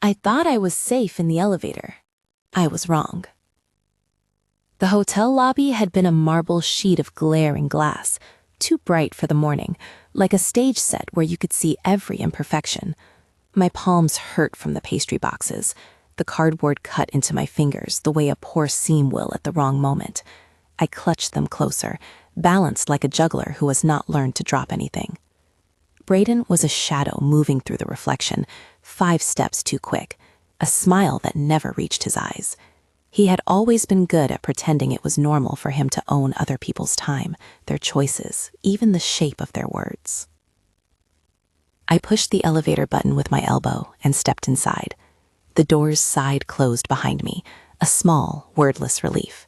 I thought I was safe in the elevator. I was wrong. The hotel lobby had been a marble sheet of glaring glass, too bright for the morning, like a stage set where you could see every imperfection. My palms hurt from the pastry boxes. The cardboard cut into my fingers the way a poor seam will at the wrong moment. I clutched them closer, balanced like a juggler who has not learned to drop anything. Braden was a shadow moving through the reflection, 5 steps too quick, a smile that never reached his eyes. He had always been good at pretending it was normal for him to own other people's time, their choices, even the shape of their words. I pushed the elevator button with my elbow and stepped inside. The doors sighed closed behind me, a small, wordless relief.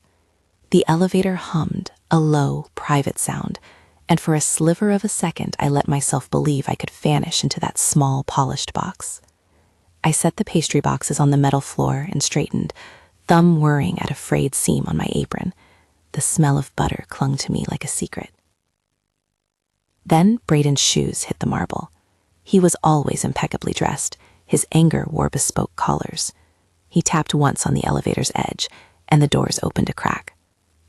The elevator hummed, a low, private sound, and for a sliver of a second I let myself believe I could vanish into that small, polished box. I set the pastry boxes on the metal floor and straightened, thumb whirring at a frayed seam on my apron. The smell of butter clung to me like a secret. Then Braden's shoes hit the marble. He was always impeccably dressed. His anger wore bespoke collars. He tapped once on the elevator's edge, and the doors opened a crack.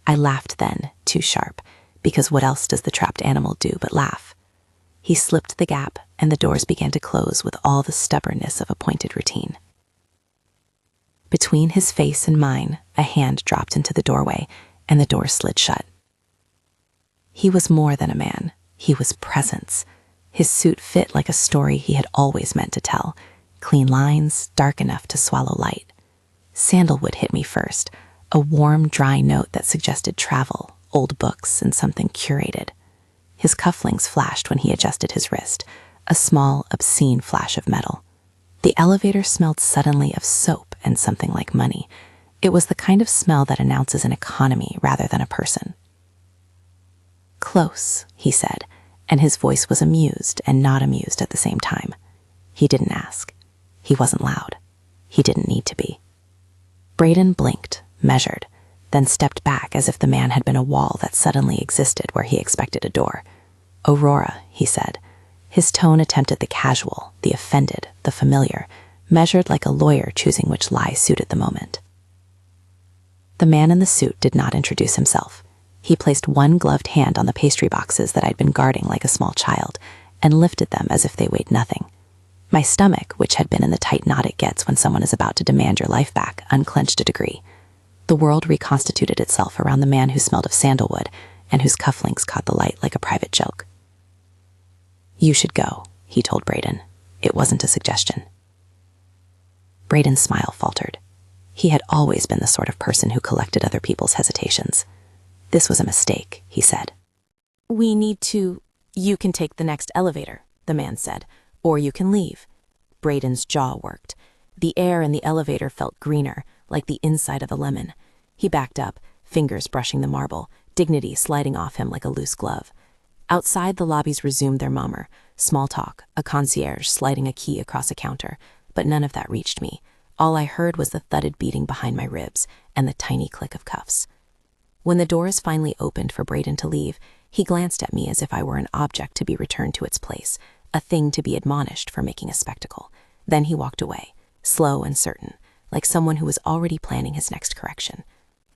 I laughed then, too sharp, because what else does the trapped animal do but laugh? He slipped the gap, and the doors began to close with all the stubbornness of appointed routine. Between his face and mine, a hand dropped into the doorway, and the door slid shut. He was more than a man. He was presence. His suit fit like a story he had always meant to tell. Clean lines, dark enough to swallow light. Sandalwood hit me first, a warm, dry note that suggested travel, old books, and something curated. His cufflinks flashed when he adjusted his wrist, a small, obscene flash of metal. The elevator smelled suddenly of soap and something like money. It was the kind of smell that announces an economy rather than a person. "Close," he said, and his voice was amused and not amused at the same time. He didn't ask. He wasn't loud. He didn't need to be. Braden blinked, measured, then stepped back as if the man had been a wall that suddenly existed where he expected a door. "Aurora," he said. His tone attempted the casual, the offended, the familiar, measured like a lawyer choosing which lie suited the moment. The man in the suit did not introduce himself. He placed one gloved hand on the pastry boxes that I'd been guarding like a small child, and lifted them as if they weighed nothing. My stomach, which had been in the tight knot it gets when someone is about to demand your life back, unclenched a degree. The world reconstituted itself around the man who smelled of sandalwood and whose cufflinks caught the light like a private joke. "You should go," he told Braden. It wasn't a suggestion. Braden's smile faltered. He had always been the sort of person who collected other people's hesitations. "This was a mistake," he said. "You can take the next elevator," the man said, "or you can leave." Braden's jaw worked. The air in the elevator felt greener, like the inside of a lemon. He backed up, fingers brushing the marble, dignity sliding off him like a loose glove. Outside, the lobbies resumed their murmur, small talk, a concierge sliding a key across a counter, but none of that reached me. All I heard was the thudded beating behind my ribs and the tiny click of cuffs. When the doors finally opened for Braden to leave, he glanced at me as if I were an object to be returned to its place, a thing to be admonished for making a spectacle. Then he walked away, slow and certain, like someone who was already planning his next correction.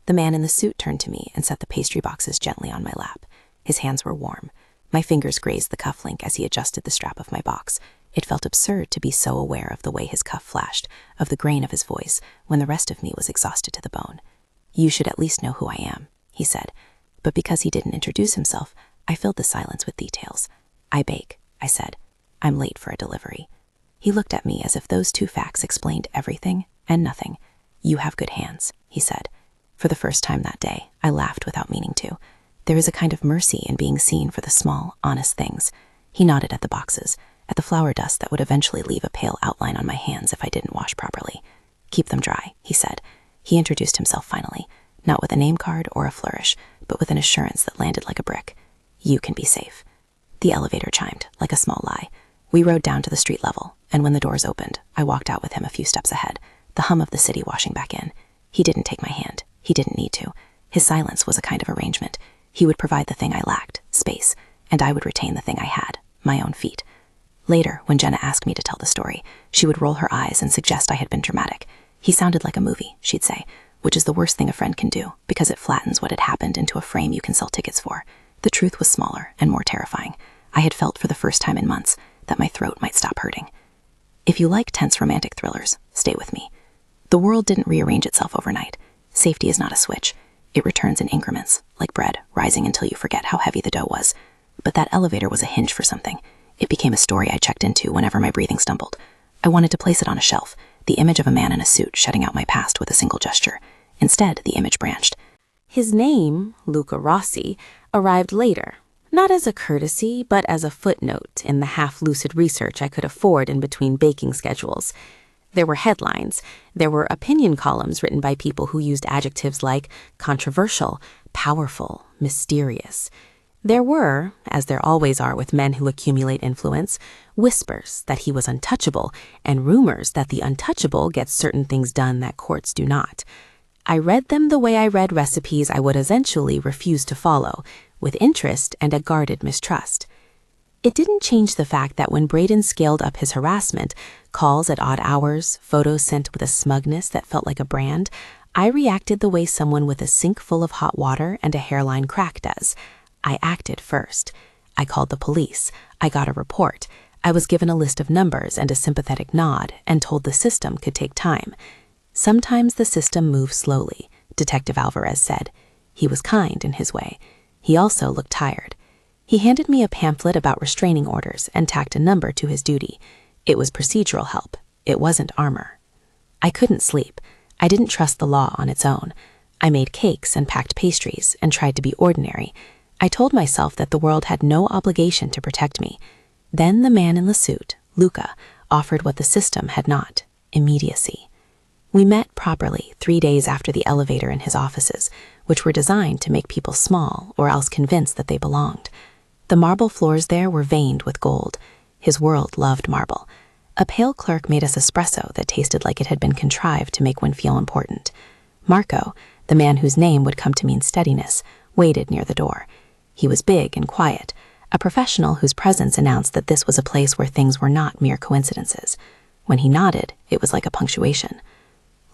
The man in the suit turned to me and set the pastry boxes gently on my lap. His hands were warm. My fingers grazed the cufflink as he adjusted the strap of my box. It felt absurd to be so aware of the way his cuff flashed, of the grain of his voice, when the rest of me was exhausted to the bone. "You should at least know who I am," he said. But because he didn't introduce himself, I filled the silence with details. "I bake," I said. "I'm late for a delivery." He looked at me as if those 2 facts explained everything and nothing. "You have good hands," he said. For the first time that day, I laughed without meaning to. There is a kind of mercy in being seen for the small, honest things. He nodded at the boxes, at the flour dust that would eventually leave a pale outline on my hands if I didn't wash properly. "Keep them dry," he said. He introduced himself finally, not with a name card or a flourish, but with an assurance that landed like a brick. "You can be safe." The elevator chimed, like a small lie. We rode down to the street level, and when the doors opened, I walked out with him a few steps ahead, the hum of the city washing back in. He didn't take my hand. He didn't need to. His silence was a kind of arrangement. He would provide the thing I lacked, space, and I would retain the thing I had, my own feet. Later, when Jenna asked me to tell the story, she would roll her eyes and suggest I had been dramatic. He sounded like a movie, she'd say, which is the worst thing a friend can do because it flattens what had happened into a frame you can sell tickets for. The truth was smaller and more terrifying. I had felt for the first time in months that my throat might stop hurting. If you like tense romantic thrillers, stay with me. The world didn't rearrange itself overnight. Safety is not a switch. It returns in increments, like bread, rising until you forget how heavy the dough was. But that elevator was a hinge for something. It became a story I checked into whenever my breathing stumbled. I wanted to place it on a shelf, the image of a man in a suit shutting out my past with a single gesture. Instead, the image branched. His name, Luca Rossi, arrived later, not as a courtesy, but as a footnote in the half-lucid research I could afford in between baking schedules. There were headlines. There were opinion columns written by people who used adjectives like controversial, powerful, mysterious. There were, as there always are with men who accumulate influence, whispers that he was untouchable and rumors that the untouchable gets certain things done that courts do not. I read them the way I read recipes I would eventually refuse to follow, with interest and a guarded mistrust. It didn't change the fact that when Braden scaled up his harassment, calls at odd hours, photos sent with a smugness that felt like a brand, I reacted the way someone with a sink full of hot water and a hairline crack does. I acted first. I called the police. I got a report. I was given a list of numbers and a sympathetic nod and told the system could take time. Sometimes the system moves slowly, Detective Alvarez said. He was kind in his way. He also looked tired. He handed me a pamphlet about restraining orders and tacked a number to his duty. It was procedural help. It wasn't armor. I couldn't sleep. I didn't trust the law on its own. I made cakes and packed pastries and tried to be ordinary. I told myself that the world had no obligation to protect me. Then the man in the suit, Luca, offered what the system had not: immediacy. We met properly 3 days after the elevator in his offices, which were designed to make people small or else convinced that they belonged. The marble floors there were veined with gold. His world loved marble. A pale clerk made us espresso that tasted like it had been contrived to make one feel important. Marco, the man whose name would come to mean steadiness, waited near the door. He was big and quiet, a professional whose presence announced that this was a place where things were not mere coincidences. When he nodded, it was like a punctuation.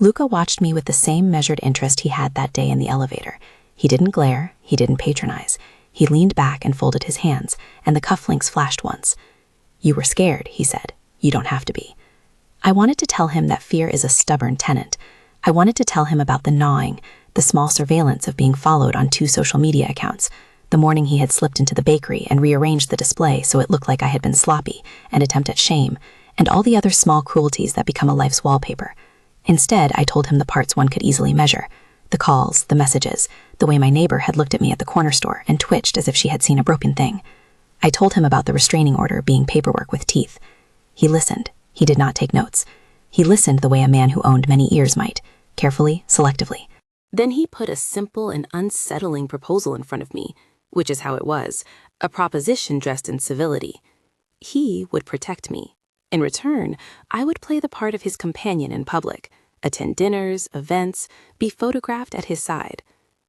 Luca watched me with the same measured interest he had that day in the elevator. He didn't glare, he didn't patronize. He leaned back and folded his hands, and the cufflinks flashed once. "You were scared," he said. "You don't have to be." I wanted to tell him that fear is a stubborn tenant. I wanted to tell him about the gnawing, the small surveillance of being followed on 2 social media accounts, the morning he had slipped into the bakery and rearranged the display so it looked like I had been sloppy, an attempt at shame, and all the other small cruelties that become a life's wallpaper. Instead, I told him the parts one could easily measure: the calls, the messages, the way my neighbor had looked at me at the corner store and twitched as if she had seen a broken thing. I told him about the restraining order being paperwork with teeth. He listened. He did not take notes. He listened the way a man who owned many ears might, carefully, selectively. Then he put a simple and unsettling proposal in front of me, which is how it was, a proposition dressed in civility. He would protect me. In return, I would play the part of his companion in public, attend dinners, events, be photographed at his side.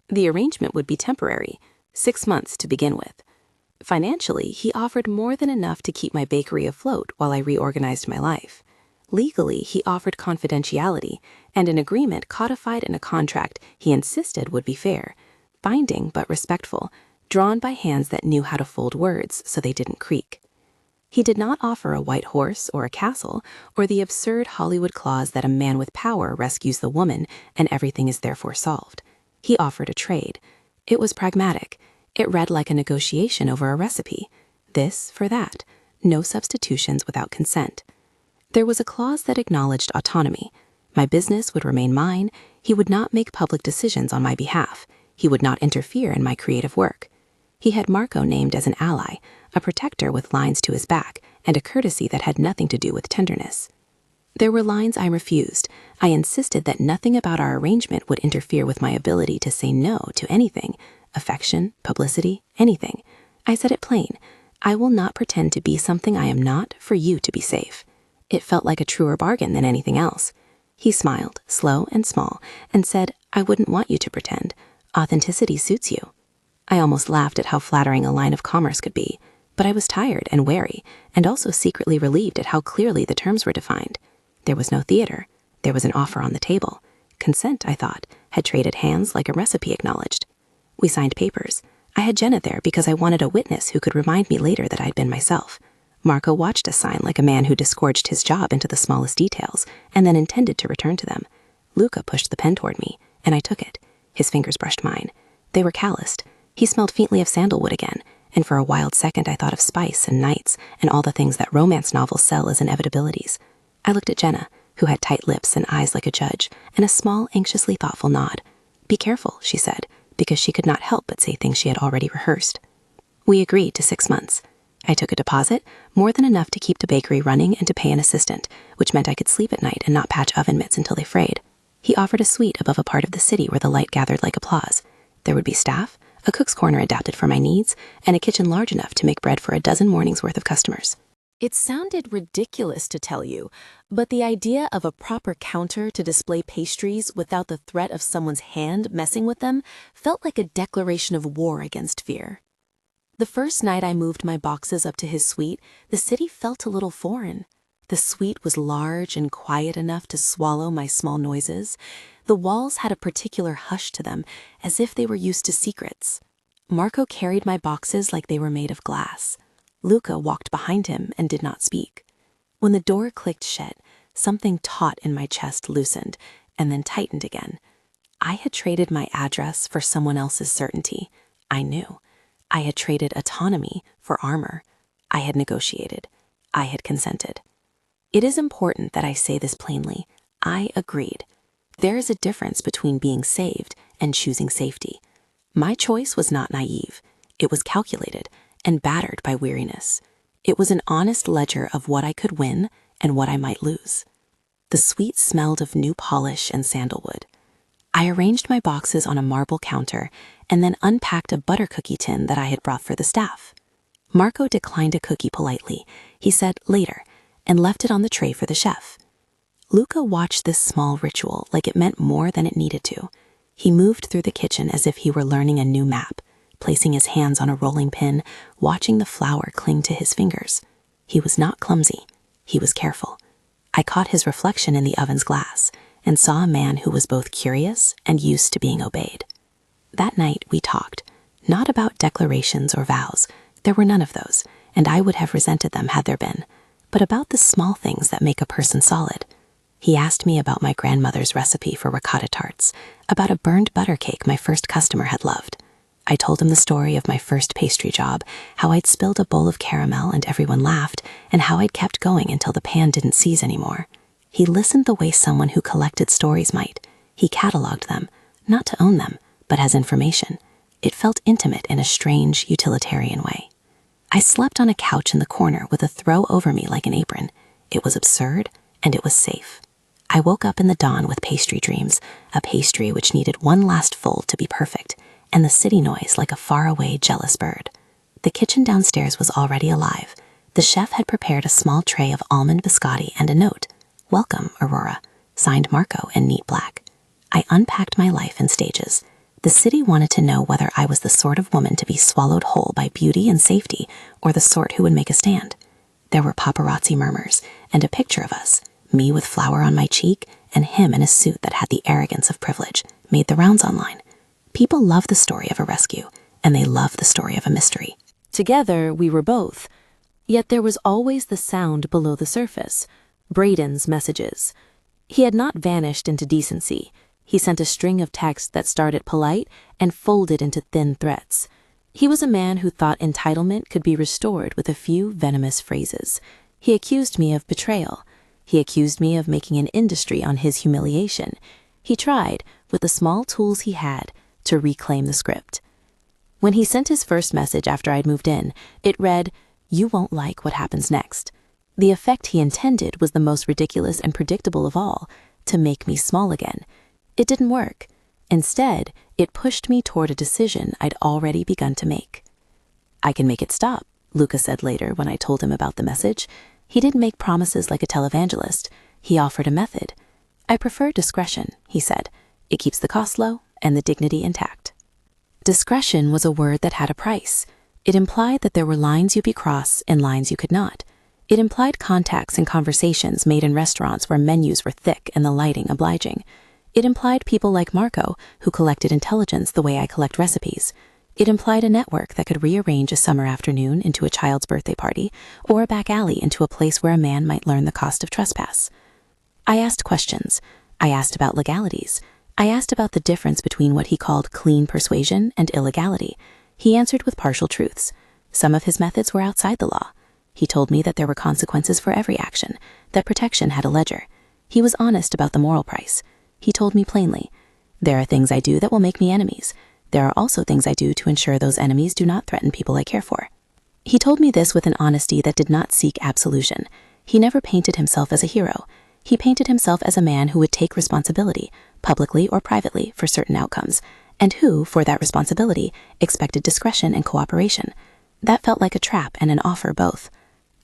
The arrangement would be temporary, 6 months to begin with. Financially, he offered more than enough to keep my bakery afloat while I reorganized my life. Legally, he offered confidentiality and an agreement codified in a contract he insisted would be fair, binding but respectful, drawn by hands that knew how to fold words so they didn't creak. He did not offer a white horse or a castle or the absurd Hollywood clause that a man with power rescues the woman and everything is therefore solved. He offered a trade. It was pragmatic. It read like a negotiation over a recipe. This for that. No substitutions without consent. There was a clause that acknowledged autonomy. My business would remain mine. He would not make public decisions on my behalf. He would not interfere in my creative work. He had Marco named as an ally, a protector with lines to his back, and a courtesy that had nothing to do with tenderness. There were lines I refused. I insisted that nothing about our arrangement would interfere with my ability to say no to anything, affection, publicity, anything. I said it plain. I will not pretend to be something I am not for you to be safe. It felt like a truer bargain than anything else. He smiled, slow and small, and said, "I wouldn't want you to pretend. Authenticity suits you." I almost laughed at how flattering a line of commerce could be. But I was tired and wary, and also secretly relieved at how clearly the terms were defined. There was no theater. There was an offer on the table. Consent, I thought, had traded hands like a recipe acknowledged. We signed papers. I had Jenna there because I wanted a witness who could remind me later that I'd been myself. Marco watched us sign like a man who disgorged his job into the smallest details and then intended to return to them. Luca pushed the pen toward me, and I took it. His fingers brushed mine. They were calloused. He smelled faintly of sandalwood again, and for a wild second I thought of spice and nights and all the things that romance novels sell as inevitabilities. I looked at Jenna, who had tight lips and eyes like a judge, and a small, anxiously thoughtful nod. "Be careful," she said, because she could not help but say things she had already rehearsed. We agreed to 6 months. I took a deposit, more than enough to keep the bakery running and to pay an assistant, which meant I could sleep at night and not patch oven mitts until they frayed. He offered a suite above a part of the city where the light gathered like applause. There would be staff, a cook's corner adapted for my needs, and a kitchen large enough to make bread for a dozen mornings' worth of customers. It sounded ridiculous to tell you, but the idea of a proper counter to display pastries without the threat of someone's hand messing with them felt like a declaration of war against fear. The first night I moved my boxes up to his suite, the city felt a little foreign. The suite was large and quiet enough to swallow my small noises. The walls had a particular hush to them, as if they were used to secrets. Marco carried my boxes like they were made of glass. Luca walked behind him and did not speak. When the door clicked shut, something taut in my chest loosened and then tightened again. I had traded my address for someone else's certainty. I knew. I had traded autonomy for armor. I had negotiated. I had consented. It is important that I say this plainly. I agreed. There is a difference between being saved and choosing safety. My choice was not naive. It was calculated and battered by weariness. It was an honest ledger of what I could win and what I might lose. The suite smelled of new polish and sandalwood. I arranged my boxes on a marble counter and then unpacked a butter cookie tin that I had brought for the staff. Marco declined a cookie politely. He said later and left it on the tray for the chef. Luca watched this small ritual like it meant more than it needed to. He moved through the kitchen as if he were learning a new map, placing his hands on a rolling pin, watching the flour cling to his fingers. He was not clumsy. He was careful. I caught his reflection in the oven's glass and saw a man who was both curious and used to being obeyed. That night we talked, not about declarations or vows. There were none of those, and I would have resented them had there been, but about the small things that make a person solid. He asked me about my grandmother's recipe for ricotta tarts, about a burned butter cake my first customer had loved. I told him the story of my first pastry job, how I'd spilled a bowl of caramel and everyone laughed, and how I'd kept going until the pan didn't seize anymore. He listened the way someone who collected stories might. He cataloged them, not to own them, but as information. It felt intimate in a strange, utilitarian way. I slept on a couch in the corner with a throw over me like an apron. It was absurd, and it was safe. I woke up in the dawn with pastry dreams, a pastry which needed one last fold to be perfect, and the city noise like a faraway, jealous bird. The kitchen downstairs was already alive. The chef had prepared a small tray of almond biscotti and a note, "Welcome, Aurora," signed Marco in neat black. I unpacked my life in stages. The city wanted to know whether I was the sort of woman to be swallowed whole by beauty and safety, or the sort who would make a stand. There were paparazzi murmurs, and a picture of us, me with flour on my cheek, and him in a suit that had the arrogance of privilege, made the rounds online. People love the story of a rescue, and they love the story of a mystery. Together, we were both. Yet there was always the sound below the surface, Braden's messages. He had not vanished into decency. He sent a string of texts that started polite and folded into thin threats. He was a man who thought entitlement could be restored with a few venomous phrases. He accused me of betrayal. He accused me of making an industry on his humiliation. He tried, with the small tools he had, to reclaim the script. When he sent his first message after I'd moved in, it read, "You won't like what happens next." The effect he intended was the most ridiculous and predictable of all, to make me small again. It didn't work. Instead, it pushed me toward a decision I'd already begun to make. "I can make it stop," Luca said later when I told him about the message. He didn't make promises like a televangelist. He offered a method. "I prefer discretion," he said. "It keeps the cost low and the dignity intact." Discretion was a word that had a price. It implied that there were lines you could cross and lines you could not. It implied contacts and conversations made in restaurants where menus were thick and the lighting obliging. It implied people like Marco who collected intelligence the way I collect recipes. It implied a network that could rearrange a summer afternoon into a child's birthday party or a back alley into a place where a man might learn the cost of trespass. I asked questions. I asked about legalities. I asked about the difference between what he called clean persuasion and illegality. He answered with partial truths. Some of his methods were outside the law. He told me that there were consequences for every action, that protection had a ledger. He was honest about the moral price. He told me plainly, there are things I do that will make me enemies. There are also things I do to ensure those enemies do not threaten people I care for. He told me this with an honesty that did not seek absolution. He never painted himself as a hero. He painted himself as a man who would take responsibility, publicly or privately, for certain outcomes, and who, for that responsibility, expected discretion and cooperation. That felt like a trap and an offer both.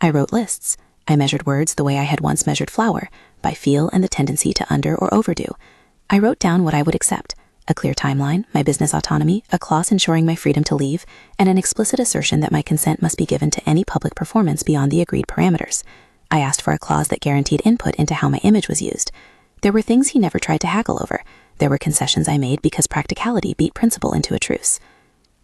I wrote lists. I measured words the way I had once measured flour, by feel and the tendency to under or overdo. I wrote down what I would accept, a clear timeline, my business autonomy, a clause ensuring my freedom to leave, and an explicit assertion that my consent must be given to any public performance beyond the agreed parameters. I asked for a clause that guaranteed input into how my image was used. There were things he never tried to haggle over. There were concessions I made because practicality beat principle into a truce.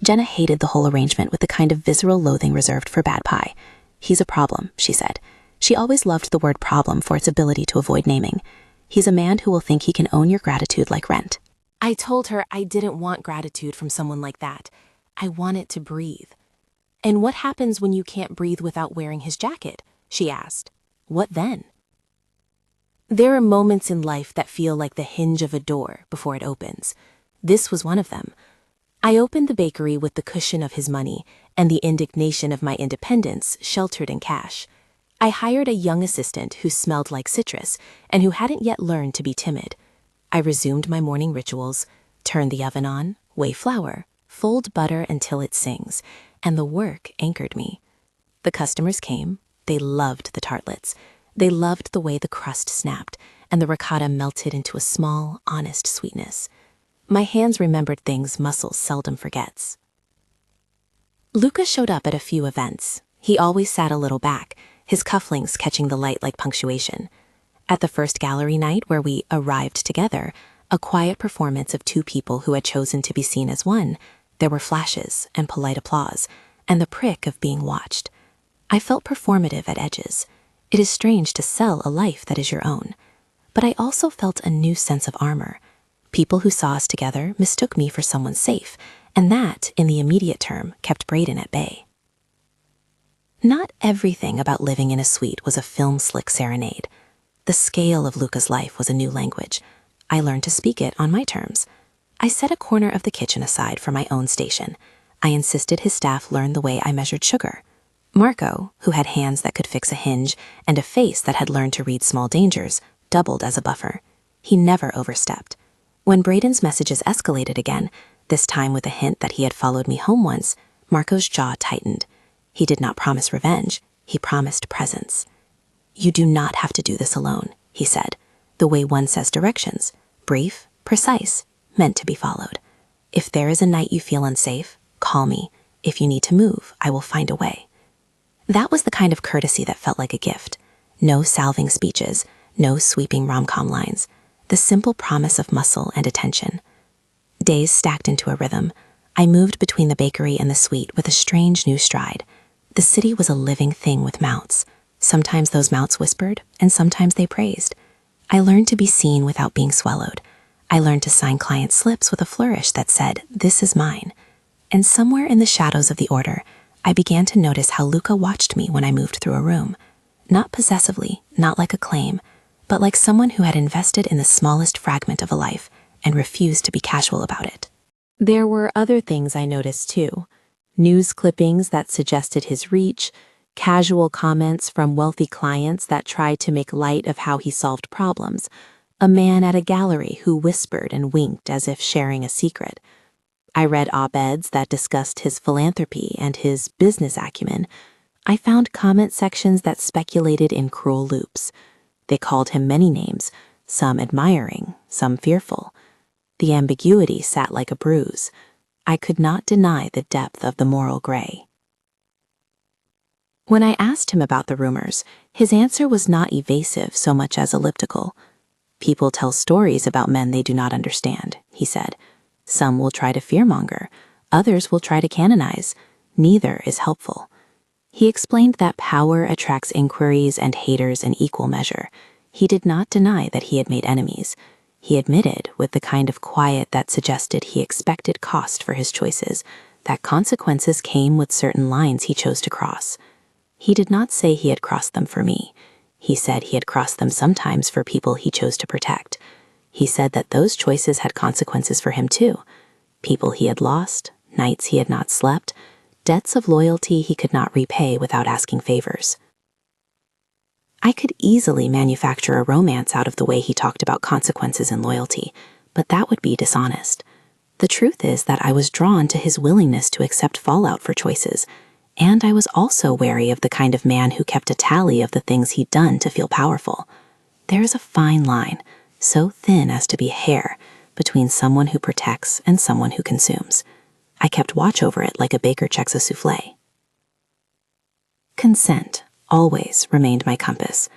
Jenna hated the whole arrangement with the kind of visceral loathing reserved for bad pie. He's a problem, she said. She always loved the word problem for its ability to avoid naming. He's a man who will think he can own your gratitude like rent. I told her I didn't want gratitude from someone like that. I want it to breathe. And what happens when you can't breathe without wearing his jacket? She asked. What then? There are moments in life that feel like the hinge of a door before it opens. This was one of them. I opened the bakery with the cushion of his money and the indignation of my independence sheltered in cash. I hired a young assistant who smelled like citrus and who hadn't yet learned to be timid. I resumed my morning rituals, turned the oven on, weigh flour, fold butter until it sings, and the work anchored me. The customers came. They loved the tartlets. They loved the way the crust snapped and the ricotta melted into a small, honest sweetness. My hands remembered things muscle seldom forgets. Luca showed up at a few events. He always sat a little back, his cufflinks catching the light like punctuation. At the first gallery night where we arrived together, a quiet performance of two people who had chosen to be seen as one, there were flashes and polite applause, and the prick of being watched. I felt performative at edges. It is strange to sell a life that is your own. But I also felt a new sense of armor. People who saw us together mistook me for someone safe, and that, in the immediate term, kept Braden at bay. Not everything about living in a suite was a film-slick serenade. The scale of Luca's life was a new language. I learned to speak it on my terms. I set a corner of the kitchen aside for my own station. I insisted his staff learn the way I measured sugar. Marco, who had hands that could fix a hinge and a face that had learned to read small dangers, doubled as a buffer. He never overstepped. When Braden's messages escalated again, this time with a hint that he had followed me home once, Marco's jaw tightened. He did not promise revenge. He promised presence. You do not have to do this alone, he said, the way one says directions, brief, precise, meant to be followed. If there is a night you feel unsafe, call me. If you need to move, I will find a way. That was the kind of courtesy that felt like a gift. No salving speeches, no sweeping rom-com lines. The simple promise of muscle and attention. Days stacked into a rhythm. I moved between the bakery and the suite with a strange new stride. The city was a living thing with mouths. Sometimes those mouths whispered, and sometimes they praised. I learned to be seen without being swallowed. I learned to sign client slips with a flourish that said, "This is mine." And somewhere in the shadows of the order, I began to notice how Luca watched me when I moved through a room. Not possessively, not like a claim, but like someone who had invested in the smallest fragment of a life and refused to be casual about it. There were other things I noticed too. News clippings that suggested his reach, casual comments from wealthy clients that tried to make light of how he solved problems, a man at a gallery who whispered and winked as if sharing a secret. I read op-eds that discussed his philanthropy and his business acumen. I found comment sections that speculated in cruel loops. They called him many names, some admiring, some fearful. The ambiguity sat like a bruise. I could not deny the depth of the moral gray. When I asked him about the rumors, his answer was not evasive so much as elliptical. People tell stories about men they do not understand, he said. Some will try to fearmonger, others will try to canonize. Neither is helpful. He explained that power attracts inquiries and haters in equal measure. He did not deny that he had made enemies. He admitted, with the kind of quiet that suggested he expected cost for his choices, that consequences came with certain lines he chose to cross. He did not say he had crossed them for me. He said he had crossed them sometimes for people he chose to protect. He said that those choices had consequences for him too. People he had lost, nights he had not slept, debts of loyalty he could not repay without asking favors. I could easily manufacture a romance out of the way he talked about consequences and loyalty, but that would be dishonest. The truth is that I was drawn to his willingness to accept fallout for choices, and I was also wary of the kind of man who kept a tally of the things he'd done to feel powerful. There is a fine line, so thin as to be a hair, between someone who protects and someone who consumes. I kept watch over it like a baker checks a souffle. Consent always remained my compass.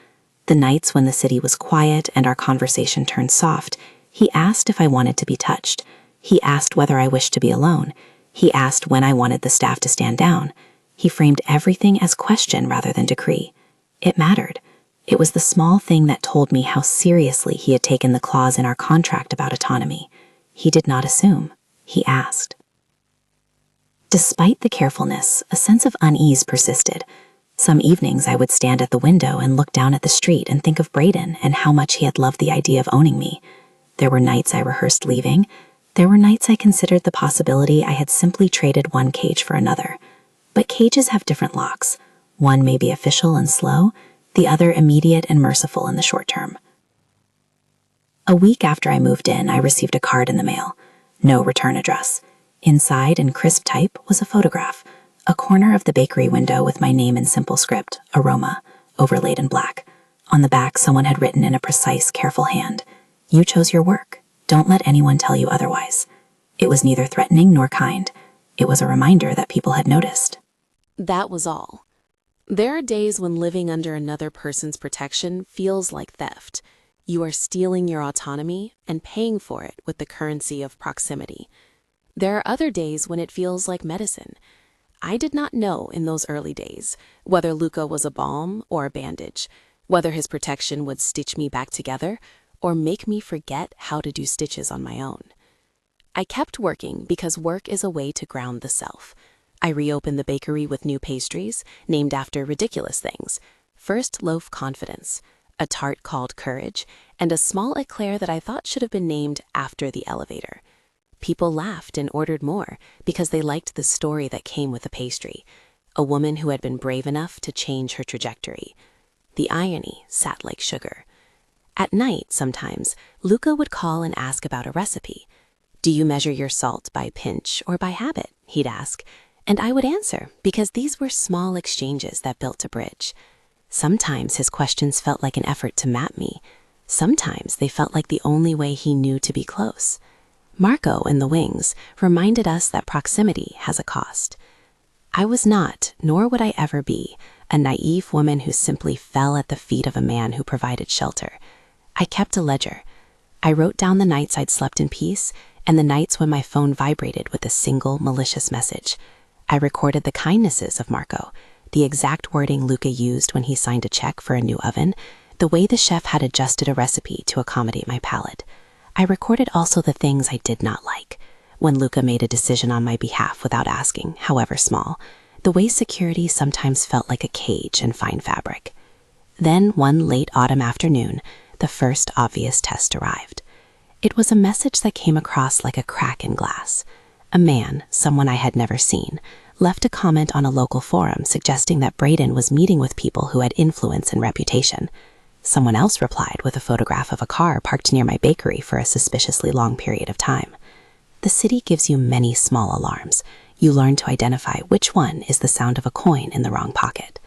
The nights when the city was quiet and our conversation turned soft, he asked if I wanted to be touched. He asked whether I wished to be alone. He asked when I wanted the staff to stand down. He framed everything as question rather than decree. It mattered. It was the small thing that told me how seriously he had taken the clause in our contract about autonomy. He did not assume. He asked. Despite the carefulness, a sense of unease persisted. Some evenings I would stand at the window and look down at the street and think of Braden and how much he had loved the idea of owning me. There were nights I rehearsed leaving. There were nights I considered the possibility I had simply traded one cage for another. But cages have different locks. One may be official and slow, the other immediate and merciful in the short term. A week after I moved in, I received a card in the mail. No return address. Inside, in crisp type, was a photograph. A corner of the bakery window with my name in simple script, Aroma, overlaid in black. On the back, someone had written in a precise, careful hand, "You chose your work. Don't let anyone tell you otherwise." It was neither threatening nor kind. It was a reminder that people had noticed. That was all. There are days when living under another person's protection feels like theft. You are stealing your autonomy and paying for it with the currency of proximity. There are other days when it feels like medicine. I did not know in those early days whether Luca was a balm or a bandage, whether his protection would stitch me back together or make me forget how to do stitches on my own. I kept working because work is a way to ground the self. I reopened the bakery with new pastries, named after ridiculous things. First loaf Confidence, a tart called Courage, and a small eclair that I thought should have been named after the elevator. People laughed and ordered more because they liked the story that came with the pastry, a woman who had been brave enough to change her trajectory. The irony sat like sugar. At night, sometimes, Luca would call and ask about a recipe. "Do you measure your salt by pinch or by habit?" he'd ask. And I would answer, because these were small exchanges that built a bridge. Sometimes his questions felt like an effort to map me. Sometimes they felt like the only way he knew to be close. Marco in the wings reminded us that proximity has a cost. I was not, nor would I ever be, a naive woman who simply fell at the feet of a man who provided shelter. I kept a ledger. I wrote down the nights I'd slept in peace and the nights when my phone vibrated with a single malicious message. I recorded the kindnesses of Marco, the exact wording Luca used when he signed a check for a new oven, the way the chef had adjusted a recipe to accommodate my palate. I recorded also the things I did not like, when Luca made a decision on my behalf without asking, however small, the way security sometimes felt like a cage in fine fabric. Then, one late autumn afternoon, the first obvious test arrived. It was a message that came across like a crack in glass. A man, someone I had never seen, left a comment on a local forum suggesting that Braden was meeting with people who had influence and reputation. Someone else replied with a photograph of a car parked near my bakery for a suspiciously long period of time. The city gives you many small alarms. You learn to identify which one is the sound of a coin in the wrong pocket.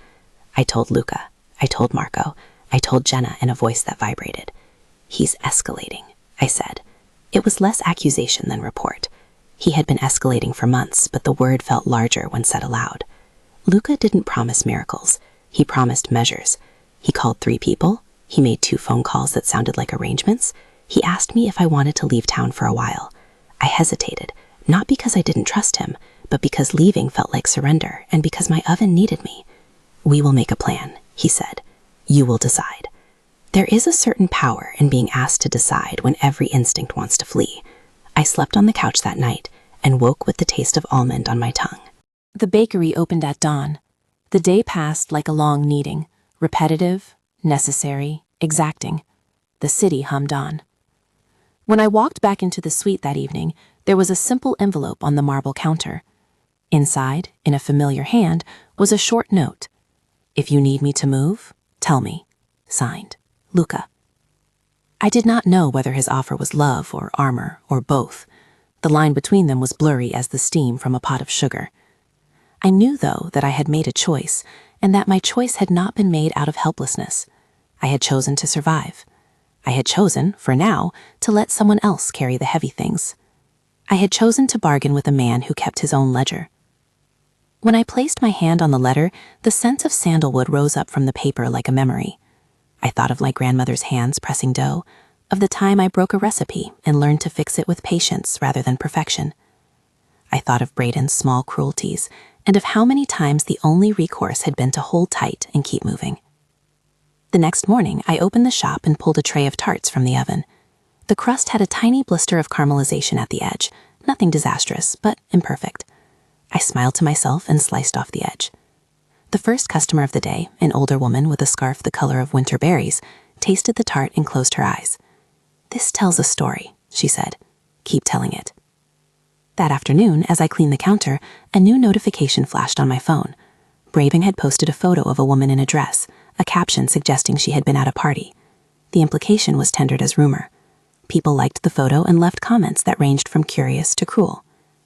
I told Luca, I told Marco, I told Jenna in a voice that vibrated. "He's escalating," I said. It was less accusation than report. He had been escalating for months, but the word felt larger when said aloud. Luca didn't promise miracles. He promised measures. He called 3 people. He made 2 phone calls that sounded like arrangements. He asked me if I wanted to leave town for a while. I hesitated, not because I didn't trust him, but because leaving felt like surrender and because my oven needed me. "We will make a plan," he said. "You will decide." There is a certain power in being asked to decide when every instinct wants to flee. I slept on the couch that night and woke with the taste of almond on my tongue. The bakery opened at dawn. The day passed like a long kneading, repetitive, necessary, exacting. The city hummed on. When I walked back into the suite that evening, there was a simple envelope on the marble counter. Inside, in a familiar hand, was a short note. "If you need me to move, tell me." Signed, Luca. I did not know whether his offer was love or armor or both. The line between them was blurry as the steam from a pot of sugar. I knew, though, that I had made a choice, and that my choice had not been made out of helplessness. I had chosen to survive. I had chosen, for now, to let someone else carry the heavy things. I had chosen to bargain with a man who kept his own ledger. When I placed my hand on the letter, the scent of sandalwood rose up from the paper like a memory. I thought of my grandmother's hands pressing dough, of the time I broke a recipe and learned to fix it with patience rather than perfection. I thought of Braden's small cruelties and of how many times the only recourse had been to hold tight and keep moving. The next morning, I opened the shop and pulled a tray of tarts from the oven. The crust had a tiny blister of caramelization at the edge, nothing disastrous, but imperfect. I smiled to myself and sliced off the edge. The first customer of the day, an older woman with a scarf the color of winter berries, tasted the tart and closed her eyes. "This tells a story," she said. "Keep telling it." That afternoon, as I cleaned the counter, a new notification flashed on my phone. Braden had posted a photo of a woman in a dress, a caption suggesting she had been at a party. The implication was tendered as rumor. People liked the photo and left comments that ranged from curious to cruel.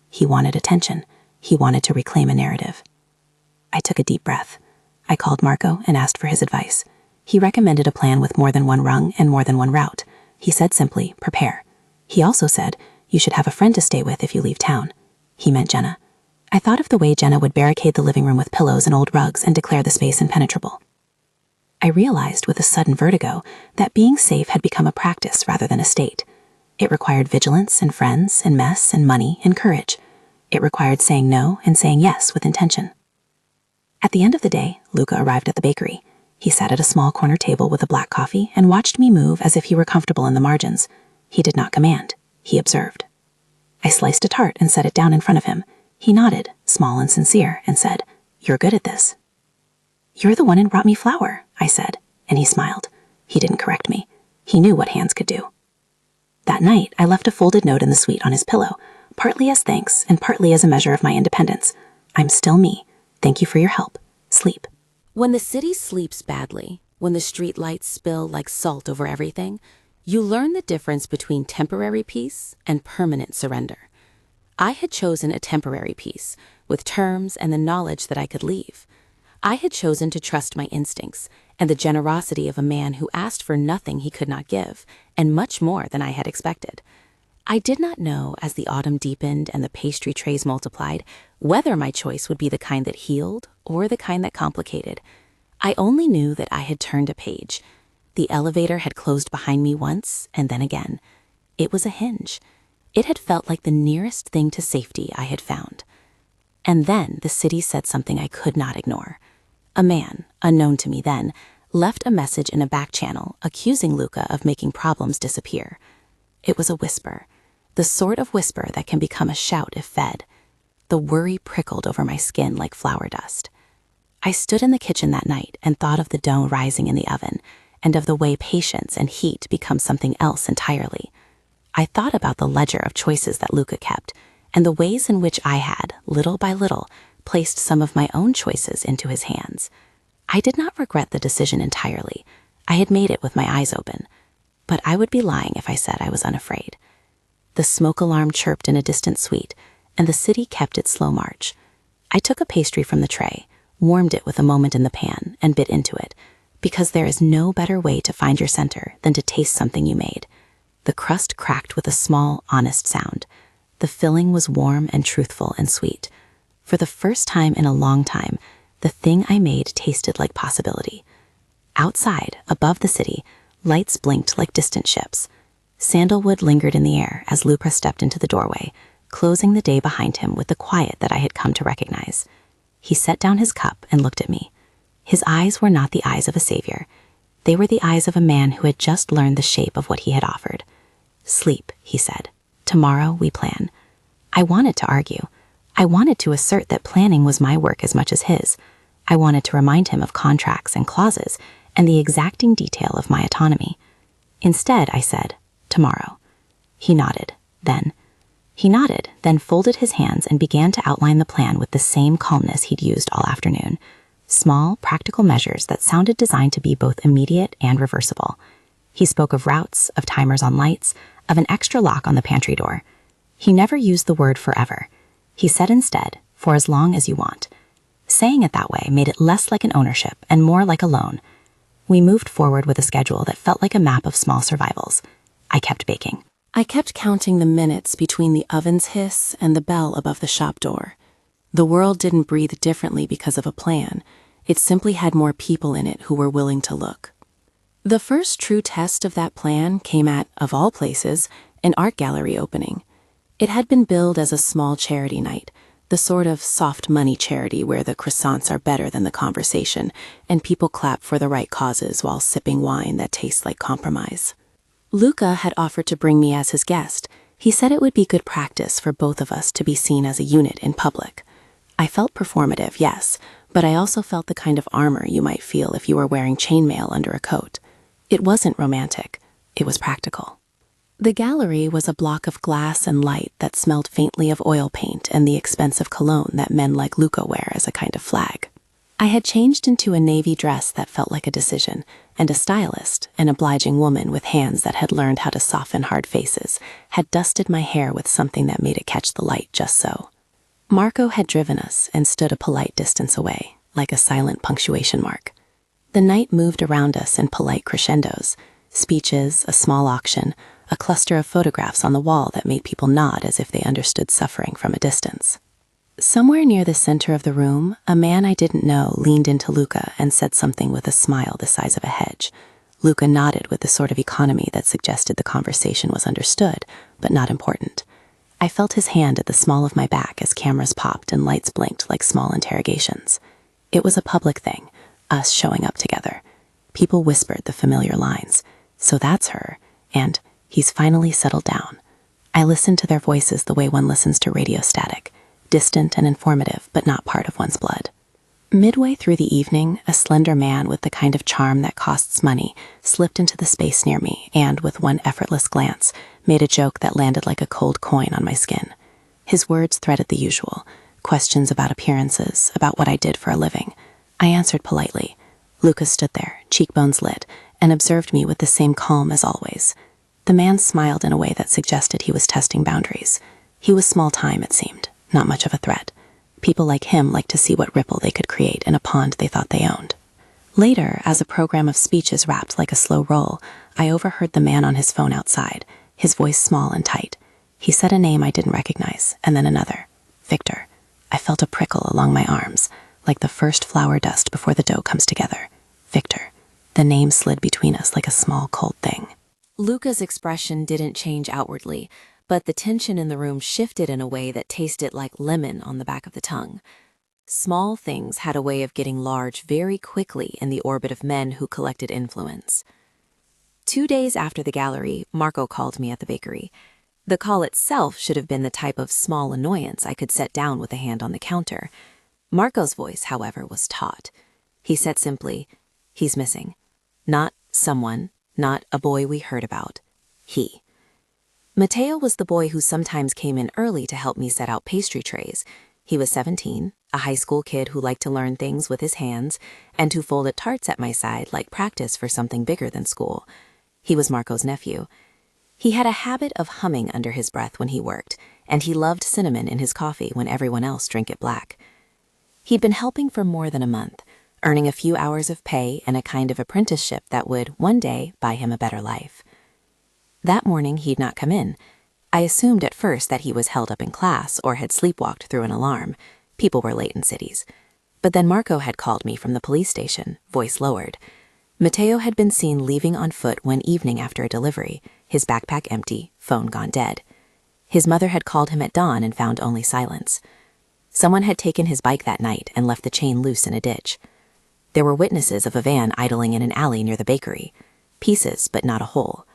He wanted attention. He wanted to reclaim a narrative. I took a deep breath. I called Marco and asked for his advice. He recommended a plan with more than one rung and more than one route. He said simply, "Prepare." He also said, "You should have a friend to stay with if you leave town." He meant Jenna. I thought of the way Jenna would barricade the living room with pillows and old rugs and declare the space impenetrable. I realized with a sudden vertigo that being safe had become a practice rather than a state. It required vigilance and friends and mess and money and courage. It required saying no and saying yes with intention. At the end of the day, Luca arrived at the bakery. He sat at a small corner table with a black coffee and watched me move as if he were comfortable in the margins. He did not command. He observed. I sliced a tart and set it down in front of him. He nodded, small and sincere, and said, "You're good at this." "You're the one who brought me flour," I said, and he smiled. He didn't correct me. He knew what hands could do. That night, I left a folded note in the suite on his pillow, partly as thanks and partly as a measure of my independence. "I'm still me. Thank you for your help. Sleep." When the city sleeps badly, when the street lights spill like salt over everything, you learn the difference between temporary peace and permanent surrender. I had chosen a temporary peace, with terms and the knowledge that I could leave. I had chosen to trust my instincts and the generosity of a man who asked for nothing he could not give, and much more than I had expected. I did not know, as the autumn deepened and the pastry trays multiplied, whether my choice would be the kind that healed or the kind that complicated. I only knew that I had turned a page. The elevator had closed behind me once and then again. It was a hinge. It had felt like the nearest thing to safety I had found. And then the city said something I could not ignore. A man, unknown to me then, left a message in a back channel accusing Luca of making problems disappear. It was a whisper, the sort of whisper that can become a shout if fed. The worry prickled over my skin like flour dust. I stood in the kitchen that night and thought of the dough rising in the oven, and of the way patience and heat become something else entirely. I thought about the ledger of choices that Luca kept, and the ways in which I had, little by little, placed some of my own choices into his hands. I did not regret the decision entirely. I had made it with my eyes open. But I would be lying if I said I was unafraid. The smoke alarm chirped in a distant suite, and the city kept its slow march. I took a pastry from the tray, warmed it with a moment in the pan, and bit into it, because there is no better way to find your center than to taste something you made. The crust cracked with a small, honest sound. The filling was warm and truthful and sweet. For the first time in a long time, The thing I made tasted like possibility. Outside, above the city, lights blinked like distant ships. Sandalwood lingered in the air as Luca stepped into the doorway, closing the day behind him with the quiet that I had come to recognize. He set down his cup and looked at me. His eyes were not the eyes of a savior. They were the eyes of a man who had just learned the shape of what he had offered. "Sleep," he said. "Tomorrow we plan." I wanted to argue. I wanted to assert that planning was my work as much as his. I wanted to remind him of contracts and clauses and the exacting detail of my autonomy. Instead, I said, "Tomorrow." He nodded, then folded his hands and began to outline the plan with the same calmness he'd used all afternoon. Small, practical measures that sounded designed to be both immediate and reversible. He spoke of routes, of timers on lights, of an extra lock on the pantry door. He never used the word forever. He said instead, "for as long as you want." Saying it that way made it less like an ownership and more like a loan. We moved forward with a schedule that felt like a map of small survivals. I kept baking. I kept counting the minutes between the oven's hiss and the bell above the shop door. The world didn't breathe differently because of a plan. It simply had more people in it who were willing to look. The first true test of that plan came at, of all places, an art gallery opening. It had been billed as a small charity night, the sort of soft money charity where the croissants are better than the conversation and people clap for the right causes while sipping wine that tastes like compromise. Luca had offered to bring me as his guest. He said it would be good practice for both of us to be seen as a unit in public. I felt performative, yes, but I also felt the kind of armor you might feel if you were wearing chainmail under a coat. It wasn't romantic. It was practical. The gallery was a block of glass and light that smelled faintly of oil paint and the expensive cologne that men like Luca wear as a kind of flag. I had changed into a navy dress that felt like a decision, and a stylist, an obliging woman with hands that had learned how to soften hard faces, had dusted my hair with something that made it catch the light just so. Marco had driven us and stood a polite distance away, like a silent punctuation mark. The night moved around us in polite crescendos, speeches, a small auction, a cluster of photographs on the wall that made people nod as if they understood suffering from a distance. Somewhere near the center of the room, a man I didn't know leaned into Luca and said something with a smile the size of a hedge. Luca nodded with the sort of economy that suggested the conversation was understood, but not important. I felt his hand at the small of my back as cameras popped and lights blinked like small interrogations. It was a public thing, us showing up together. People whispered the familiar lines, "So that's her," and "He's finally settled down." I listened to their voices the way one listens to radio static, distant and informative, but not part of one's blood. Midway through the evening, a slender man with the kind of charm that costs money slipped into the space near me and, with one effortless glance, made a joke that landed like a cold coin on my skin. His words threaded the usual, questions about appearances, about what I did for a living. I answered politely. Lucas stood there, cheekbones lit, and observed me with the same calm as always. The man smiled in a way that suggested he was testing boundaries. He was small time, it seemed, not much of a threat. People like him liked to see what ripple they could create in a pond they thought they owned. Later, as a program of speeches wrapped like a slow roll, I overheard the man on his phone outside, his voice small and tight. He said a name I didn't recognize, and then another. Victor. I felt a prickle along my arms, like the first flour dust before the dough comes together. Victor. The name slid between us like a small, cold thing. Luca's expression didn't change outwardly, but the tension in the room shifted in a way that tasted like lemon on the back of the tongue. Small things had a way of getting large very quickly in the orbit of men who collected influence. 2 days after the gallery, Marco called me at the bakery. The call itself should have been the type of small annoyance I could set down with a hand on the counter. Marco's voice, however, was taut. He said simply, "He's missing. Not someone, not a boy we heard about. He." Matteo was the boy who sometimes came in early to help me set out pastry trays. He was 17, a high school kid who liked to learn things with his hands and who folded tarts at my side like practice for something bigger than school. He was Marco's nephew. He had a habit of humming under his breath when he worked, and he loved cinnamon in his coffee when everyone else drank it black. He'd been helping for more than a month, earning a few hours of pay and a kind of apprenticeship that would, one day, buy him a better life. That morning, he'd not come in. I assumed at first that he was held up in class or had sleepwalked through an alarm. People were late in cities. But then Marco had called me from the police station, voice lowered. Mateo had been seen leaving on foot one evening after a delivery, his backpack empty, phone gone dead. His mother had called him at dawn and found only silence. Someone had taken his bike that night and left the chain loose in a ditch. There were witnesses of a van idling in an alley near the bakery. Pieces, but not a whole.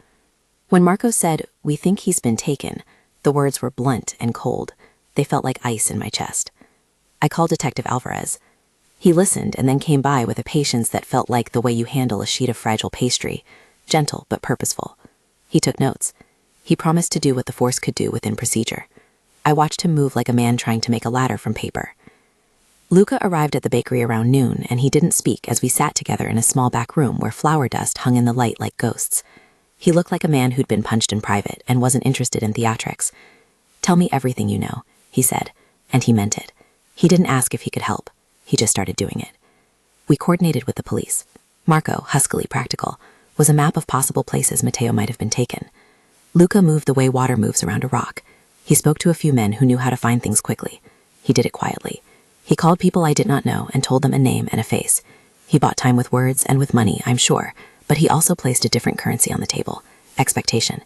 When Marco said, "We think he's been taken," the words were blunt and cold. They felt like ice in my chest. I called Detective Alvarez. He listened and then came by with a patience that felt like the way you handle a sheet of fragile pastry, gentle but purposeful. He took notes. He promised to do what the force could do within procedure. I watched him move like a man trying to make a ladder from paper. Luca arrived at the bakery around noon, and he didn't speak as we sat together in a small back room where flour dust hung in the light like ghosts. He looked like a man who'd been punched in private and wasn't interested in theatrics. "Tell me everything you know," he said, and he meant it. He didn't ask if he could help. He just started doing it. We coordinated with the police. Marco, huskily practical, was a map of possible places Mateo might have been taken. Luca moved the way water moves around a rock. He spoke to a few men who knew how to find things quickly. He did it quietly. He called people I did not know and told them a name and a face. He bought time with words and with money, I'm sure, but he also placed a different currency on the table: expectation.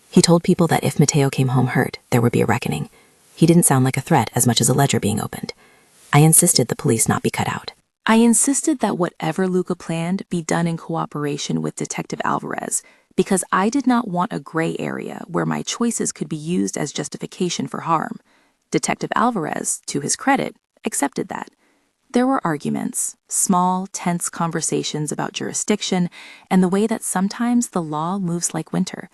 He told people that if Mateo came home hurt, there would be a reckoning. He didn't sound like a threat as much as a ledger being opened. I insisted the police not be cut out. I insisted that whatever Luca planned be done in cooperation with Detective Alvarez, because I did not want a gray area where my choices could be used as justification for harm. Detective Alvarez, to his credit, accepted that. There were arguments, small, tense conversations about jurisdiction and the way that sometimes the law moves like winter.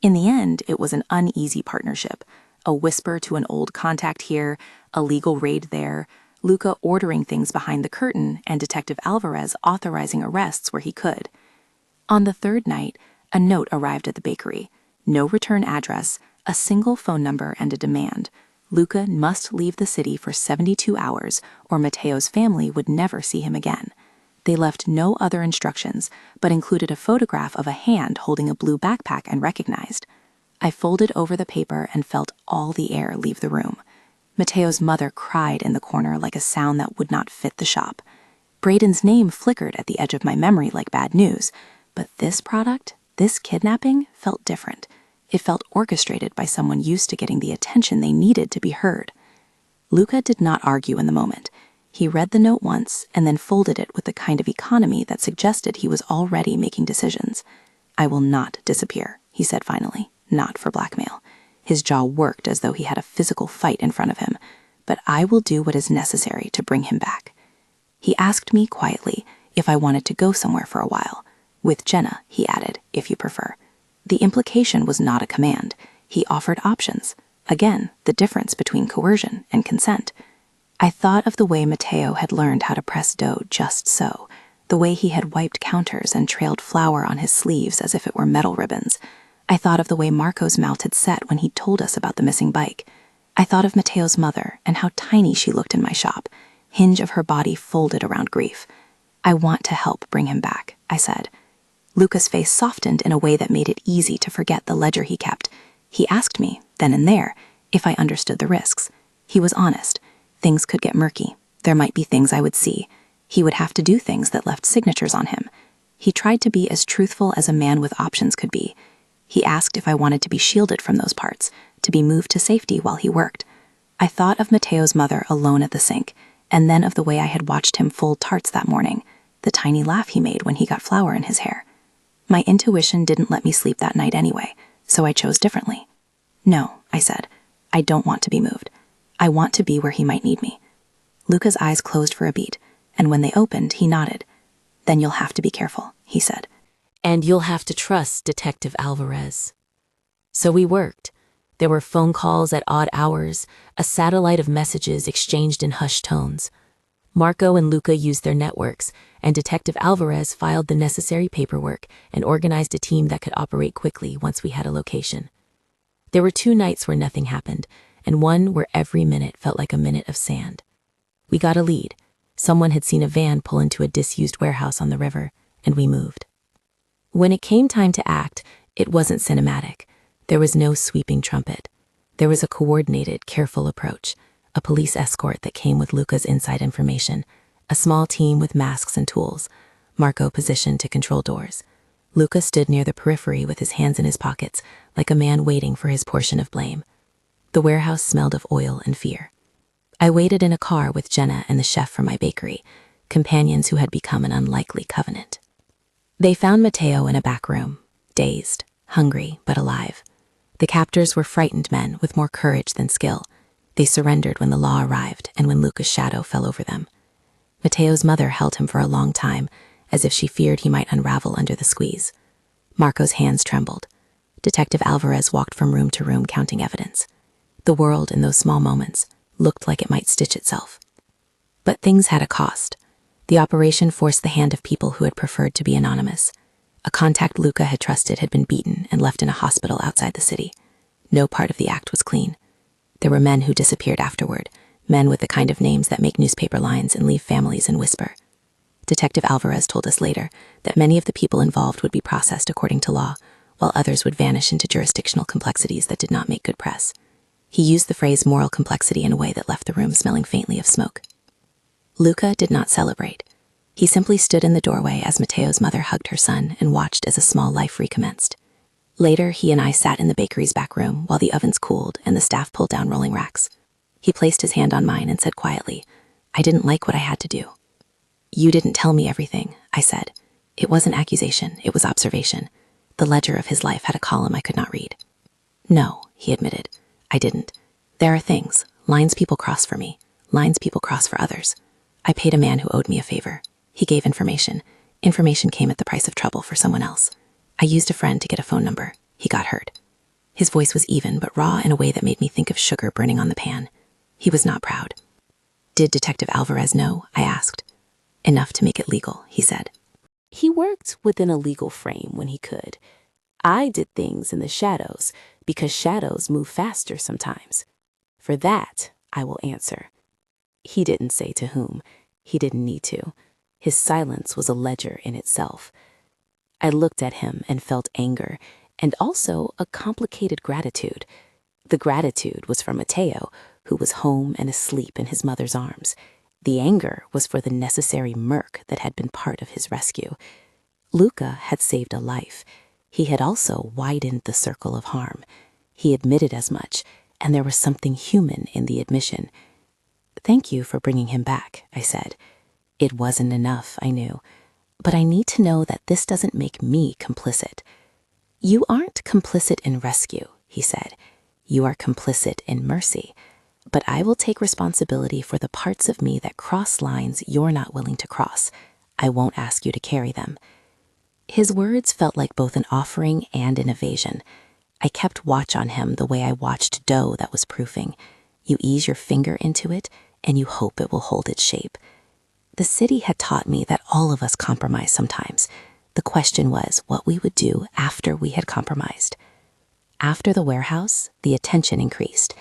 In the end, it was an uneasy partnership. A whisper to an old contact here, a legal raid there, Luca ordering things behind the curtain, and Detective Alvarez authorizing arrests where he could. On the third night, a note arrived at the bakery. No return address, a single phone number, and a demand. Luca must leave the city for 72 hours, or Mateo's family would never see him again. They left no other instructions, but included a photograph of a hand holding a blue backpack and recognized. I folded over the paper and felt all the air leave the room. Mateo's mother cried in the corner like a sound that would not fit the shop. Braden's name flickered at the edge of my memory like bad news, but this product, this kidnapping, felt different. It felt orchestrated by someone used to getting the attention they needed to be heard. Luca did not argue in the moment. He read the note once and then folded it with the kind of economy that suggested he was already making decisions. "I will not disappear," he said finally, "not for blackmail." His jaw worked as though he had a physical fight in front of him, "but I will do what is necessary to bring him back." He asked me quietly if I wanted to go somewhere for a while. "With Jenna," he added, "if you prefer." The implication was not a command. He offered options. Again, the difference between coercion and consent. I thought of the way Mateo had learned how to press dough just so, the way he had wiped counters and trailed flour on his sleeves as if it were metal ribbons. I thought of the way Marco's mouth had set when he told us about the missing bike. I thought of Mateo's mother and how tiny she looked in my shop, hinge of her body folded around grief. "I want to help bring him back," I said. Luca's face softened in a way that made it easy to forget the ledger he kept. He asked me, then and there, if I understood the risks. He was honest. Things could get murky. There might be things I would see. He would have to do things that left signatures on him. He tried to be as truthful as a man with options could be. He asked if I wanted to be shielded from those parts, to be moved to safety while he worked. I thought of Mateo's mother alone at the sink, and then of the way I had watched him fold tarts that morning, the tiny laugh he made when he got flour in his hair. My intuition didn't let me sleep that night anyway, so I chose differently. "No," I said, "I don't want to be moved. I want to be where he might need me." Luca's eyes closed for a beat, and when they opened, he nodded. "Then you'll have to be careful," he said. "And you'll have to trust Detective Alvarez." So we worked. There were phone calls at odd hours, a satellite of messages exchanged in hushed tones. Marco and Luca used their networks, and Detective Alvarez filed the necessary paperwork and organized a team that could operate quickly once we had a location. There were 2 nights where nothing happened, and one where every minute felt like a minute of sand. We got a lead. Someone had seen a van pull into a disused warehouse on the river, and we moved. When it came time to act, it wasn't cinematic. There was no sweeping trumpet. There was a coordinated, careful approach, a police escort that came with Luca's inside information, a small team with masks and tools, Marco positioned to control doors. Luca stood near the periphery with his hands in his pockets, like a man waiting for his portion of blame. The warehouse smelled of oil and fear. I waited in a car with Jenna and the chef from my bakery, companions who had become an unlikely covenant. They found Matteo in a back room, dazed, hungry, but alive. The captors were frightened men with more courage than skill. They surrendered when the law arrived and when Luca's shadow fell over them. Matteo's mother held him for a long time, as if she feared he might unravel under the squeeze. Marco's hands trembled. Detective Alvarez walked from room to room counting evidence. The world, in those small moments, looked like it might stitch itself. But things had a cost. The operation forced the hand of people who had preferred to be anonymous. A contact Luca had trusted had been beaten and left in a hospital outside the city. No part of the act was clean. There were men who disappeared afterward, men with the kind of names that make newspaper lines and leave families in whisper. Detective Alvarez told us later that many of the people involved would be processed according to law, while others would vanish into jurisdictional complexities that did not make good press. He used the phrase moral complexity in a way that left the room smelling faintly of smoke. Luca did not celebrate. He simply stood in the doorway as Matteo's mother hugged her son and watched as a small life recommenced. Later, he and I sat in the bakery's back room while the ovens cooled and the staff pulled down rolling racks. He placed his hand on mine and said quietly, "I didn't like what I had to do." "You didn't tell me everything," I said. It wasn't accusation, it was observation. The ledger of his life had a column I could not read. "No," he admitted, "I didn't. There are things, lines people cross for me, lines people cross for others. I paid a man who owed me a favor. He gave information. Information came at the price of trouble for someone else. I used a friend to get a phone number. He got hurt." His voice was even but raw in a way that made me think of sugar burning on the pan. He was not proud. "Did Detective Alvarez know?" I asked. "Enough to make it legal," he said. He worked within a legal frame when he could. I did things in the shadows because shadows move faster sometimes. For that, I will answer. He didn't say to whom. He didn't need to. His silence was a ledger in itself. I looked at him and felt anger, and also a complicated gratitude. The gratitude was for Matteo, who was home and asleep in his mother's arms. The anger was for the necessary murk that had been part of his rescue. Luca had saved a life. He had also widened the circle of harm. He admitted as much, and there was something human in the admission. "Thank you for bringing him back," I said. It wasn't enough, I knew, but I need to know that this doesn't make me complicit. "You aren't complicit in rescue," he said. "You are complicit in mercy. But I will take responsibility for the parts of me that cross lines you're not willing to cross. I won't ask you to carry them." His words felt like both an offering and an evasion. I kept watch on him the way I watched dough that was proofing. You ease your finger into it, and you hope it will hold its shape. The city had taught me that all of us compromise sometimes. The question was what we would do after we had compromised. After the warehouse, the attention increased.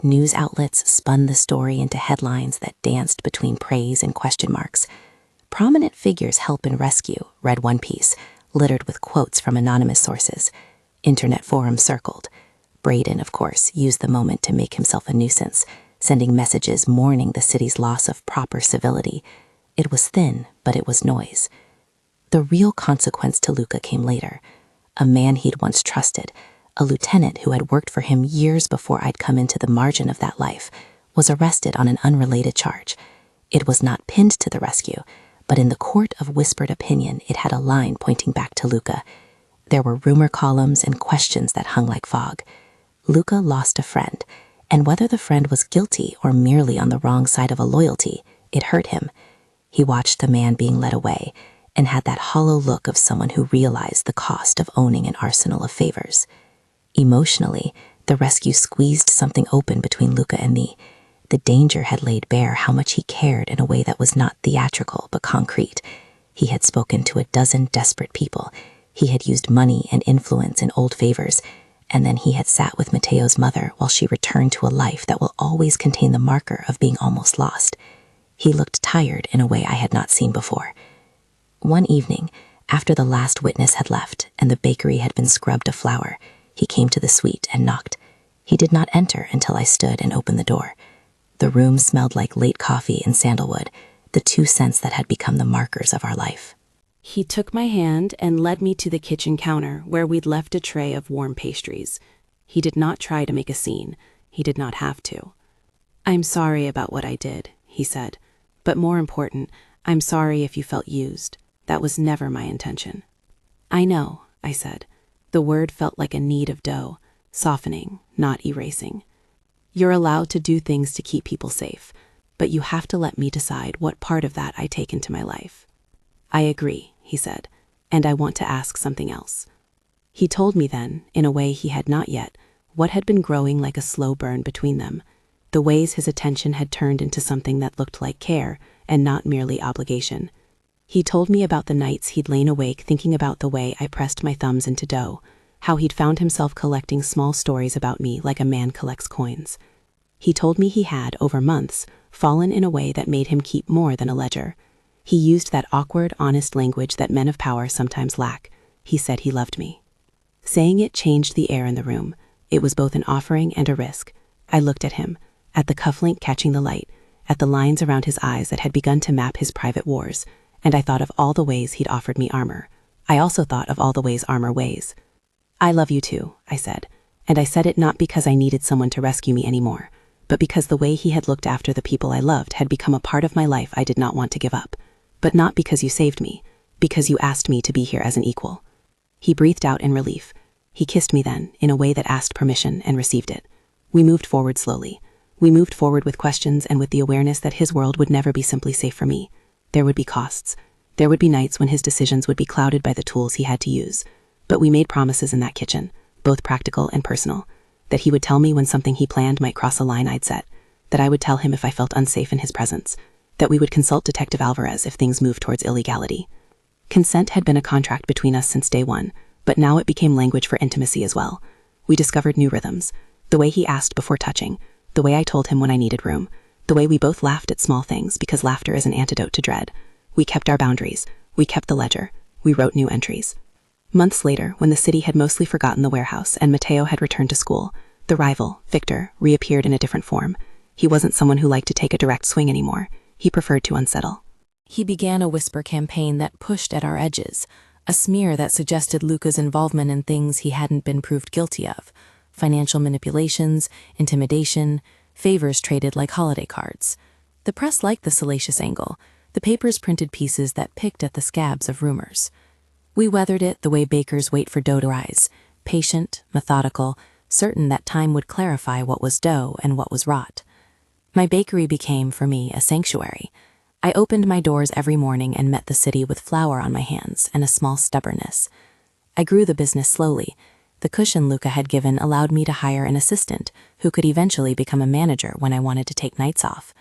News outlets spun the story into headlines that danced between praise and question marks. "Prominent figures help in rescue," read one piece, littered with quotes from anonymous sources. Internet forums circled. Braden, of course, used the moment to make himself a nuisance, sending messages mourning the city's loss of proper civility. It was thin, but it was noise. The real consequence to Luca came later. A man he'd once trusted, a lieutenant who had worked for him years before I'd come into the margin of that life, was arrested on an unrelated charge. It was not pinned to the rescue, but in the court of whispered opinion, it had a line pointing back to Luca. There were rumor columns and questions that hung like fog. Luca lost a friend, and whether the friend was guilty or merely on the wrong side of a loyalty, it hurt him. He watched the man being led away and had that hollow look of someone who realized the cost of owning an arsenal of favors. Emotionally, the rescue squeezed something open between Luca and me. The danger had laid bare how much he cared in a way that was not theatrical but concrete. He had spoken to a dozen desperate people. He had used money and influence in old favors, and then he had sat with Matteo's mother while she returned to a life that will always contain the marker of being almost lost. He looked tired in a way I had not seen before. One evening, after the last witness had left and the bakery had been scrubbed of flour, he came to the suite and knocked. He did not enter until I stood and opened the door. The room smelled like late coffee and sandalwood. the 2 cents that had become the markers of our life. He took my hand and led me to the kitchen counter where we'd left a tray of warm pastries. He did not try to make a scene. He did not have to. "I'm sorry about what I did," he said. "But more important, I'm sorry if you felt used. That was never my intention." "I know," I said. The word felt like a knead of dough, softening, not erasing. "You're allowed to do things to keep people safe, but you have to let me decide what part of that I take into my life." "I agree," he said, "and I want to ask something else." He told me then, in a way he had not yet, what had been growing like a slow burn between them, the ways his attention had turned into something that looked like care and not merely obligation. He told me about the nights he'd lain awake thinking about the way I pressed my thumbs into dough, how he'd found himself collecting small stories about me like a man collects coins. He told me he had, over months, fallen in a way that made him keep more than a ledger. He used that awkward, honest language that men of power sometimes lack. He said he loved me. Saying it changed the air in the room. It was both an offering and a risk. I looked at him, at the cufflink catching the light, at the lines around his eyes that had begun to map his private wars, and I thought of all the ways he'd offered me armor. I also thought of all the ways armor weighs. "I love you too," I said, and I said it not because I needed someone to rescue me anymore, but because the way he had looked after the people I loved had become a part of my life I did not want to give up. But not because you saved me, because you asked me to be here as an equal. He breathed out in relief. He kissed me then, in a way that asked permission and received it. We moved forward slowly. We moved forward with questions and with the awareness that his world would never be simply safe for me. There would be costs. There would be nights when his decisions would be clouded by the tools he had to use. But we made promises in that kitchen, both practical and personal, that he would tell me when something he planned might cross a line I'd set, that I would tell him if I felt unsafe in his presence, that we would consult Detective Alvarez if things moved towards illegality. Consent had been a contract between us since day one, but now it became language for intimacy as well. We discovered new rhythms, the way he asked before touching, the way I told him when I needed room, the way we both laughed at small things because laughter is an antidote to dread. We kept our boundaries. We kept the ledger. We wrote new entries. Months later, when the city had mostly forgotten the warehouse and Mateo had returned to school, the rival, Victor, reappeared in a different form. He wasn't someone who liked to take a direct swing anymore. He preferred to unsettle. He began a whisper campaign that pushed at our edges, a smear that suggested Luca's involvement in things he hadn't been proved guilty of: financial manipulations, intimidation, favors traded like holiday cards. The press liked the salacious angle. The papers printed pieces that picked at the scabs of rumors. We weathered it the way bakers wait for dough to rise, patient, methodical, certain that time would clarify what was dough and what was rot. My bakery became, for me, a sanctuary. I opened my doors every morning and met the city with flour on my hands and a small stubbornness. I grew the business slowly. The cushion Luca had given allowed me to hire an assistant who could eventually become a manager when I wanted to take nights off.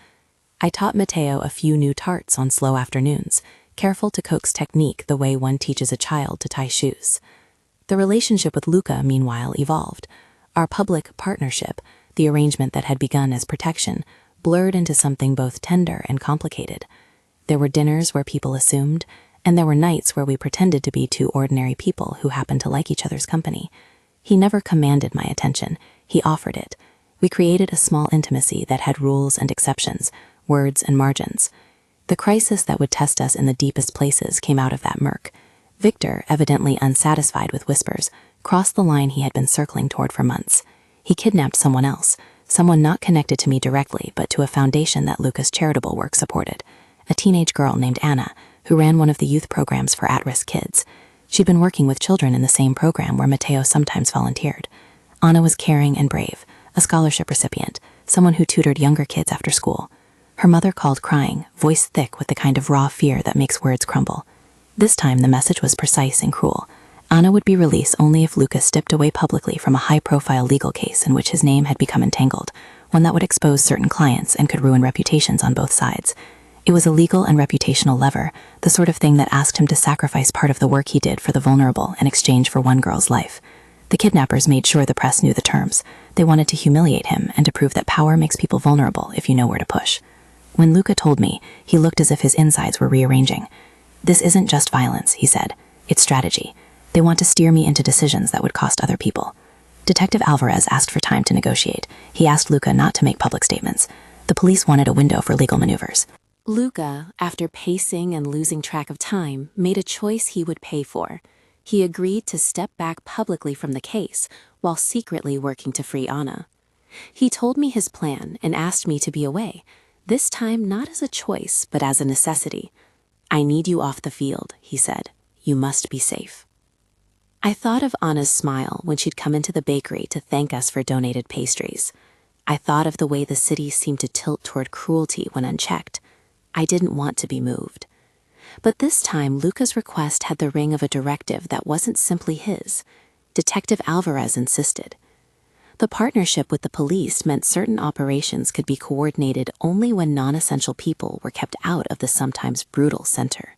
I taught Mateo a few new tarts on slow afternoons, careful to coax technique the way one teaches a child to tie shoes. The relationship with Luca, meanwhile, evolved. Our public partnership, the arrangement that had begun as protection, blurred into something both tender and complicated. There were dinners where people assumed, and there were nights where we pretended to be two ordinary people who happened to like each other's company. He never commanded my attention. He offered it. We created a small intimacy that had rules and exceptions, words and margins. The crisis that would test us in the deepest places came out of that murk. Victor, evidently unsatisfied with whispers, crossed the line he had been circling toward for months. He kidnapped someone else, someone not connected to me directly, but to a foundation that Luca's charitable work supported, a teenage girl named Anna, who ran one of the youth programs for at-risk kids. She'd been working with children in the same program where Mateo sometimes volunteered. Anna was caring and brave, a scholarship recipient, someone who tutored younger kids after school. Her mother called crying, voice thick with the kind of raw fear that makes words crumble. This time the message was precise and cruel. Anna would be released only if Luca stepped away publicly from a high-profile legal case in which his name had become entangled, one that would expose certain clients and could ruin reputations on both sides. It was a legal and reputational lever, the sort of thing that asked him to sacrifice part of the work he did for the vulnerable in exchange for one girl's life. The kidnappers made sure the press knew the terms. They wanted to humiliate him and to prove that power makes people vulnerable if you know where to push. When Luca told me, he looked as if his insides were rearranging. "This isn't just violence," he said. "It's strategy. They want to steer me into decisions that would cost other people." Detective Alvarez asked for time to negotiate. He asked Luca not to make public statements. The police wanted a window for legal maneuvers. Luca, after pacing and losing track of time, made a choice he would pay for. He agreed to step back publicly from the case while secretly working to free Anna. He told me his plan and asked me to be away, this time not as a choice but as a necessity. "I need you off the field," he said. "You must be safe." I thought of Anna's smile when she'd come into the bakery to thank us for donated pastries. I thought of the way the city seemed to tilt toward cruelty when unchecked. I didn't want to be moved. But this time, Luca's request had the ring of a directive that wasn't simply his. Detective Alvarez insisted. The partnership with the police meant certain operations could be coordinated only when non-essential people were kept out of the sometimes brutal center.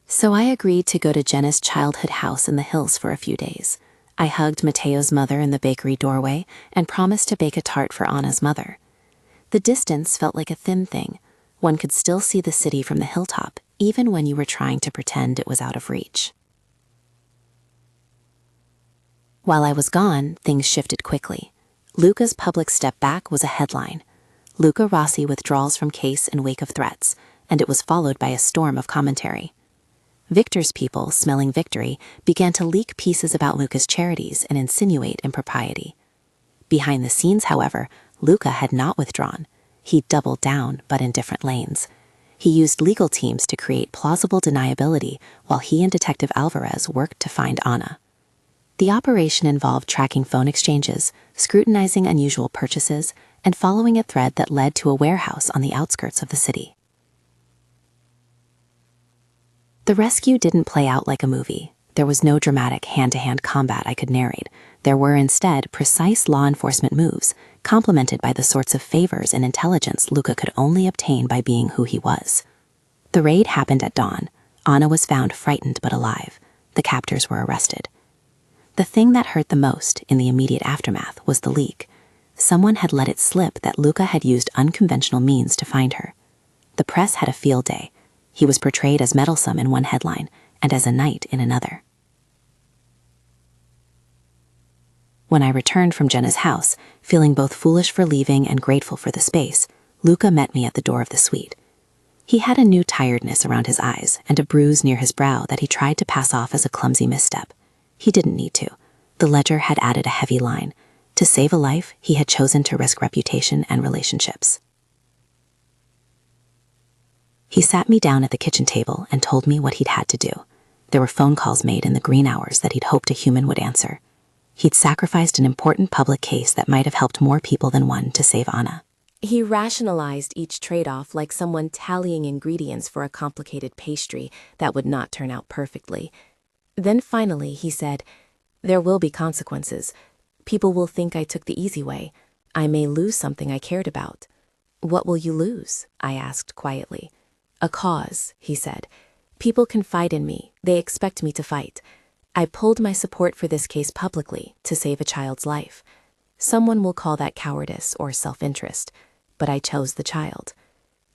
So I agreed to go to Jenna's childhood house in the hills for a few days. I hugged Mateo's mother in the bakery doorway and promised to bake a tart for Anna's mother. The distance felt like a thin thing. One could still see the city from the hilltop, even when you were trying to pretend it was out of reach. While I was gone, things shifted quickly. Luca's public step back was a headline. Luca Rossi withdrawals from case in wake of threats, and it was followed by a storm of commentary. Victor's people, smelling victory, began to leak pieces about Luca's charities and insinuate impropriety. Behind the scenes, however, Luca had not withdrawn. He doubled down, but in different lanes. He used legal teams to create plausible deniability while he and Detective Alvarez worked to find Anna. The operation involved tracking phone exchanges, scrutinizing unusual purchases, and following a thread that led to a warehouse on the outskirts of the city. The rescue didn't play out like a movie. There was no dramatic hand-to-hand combat I could narrate. There were instead precise law enforcement moves, complemented by the sorts of favors and intelligence Luca could only obtain by being who he was. The raid happened at dawn. Anna was found frightened but alive. The captors were arrested. The thing that hurt the most in the immediate aftermath was the leak. Someone had let it slip that Luca had used unconventional means to find her. The press had a field day. He was portrayed as meddlesome in one headline and as a knight in another. When I returned from Jenna's house, feeling both foolish for leaving and grateful for the space, Luca met me at the door of the suite. He had a new tiredness around his eyes and a bruise near his brow that he tried to pass off as a clumsy misstep. He didn't need to. The ledger had added a heavy line. To save a life, he had chosen to risk reputation and relationships. He sat me down at the kitchen table and told me what he'd had to do. There were phone calls made in the green hours that he'd hoped a human would answer. He'd sacrificed an important public case that might have helped more people than one to save Anna. He rationalized each trade-off like someone tallying ingredients for a complicated pastry that would not turn out perfectly. Then finally he said, "There will be consequences. People will think I took the easy way. I may lose something I cared about." "What will you lose?" I asked quietly. "A cause," he said. "People confide in me. They expect me to fight. I pulled my support for this case publicly to save a child's life. Someone will call that cowardice or self-interest, but I chose the child.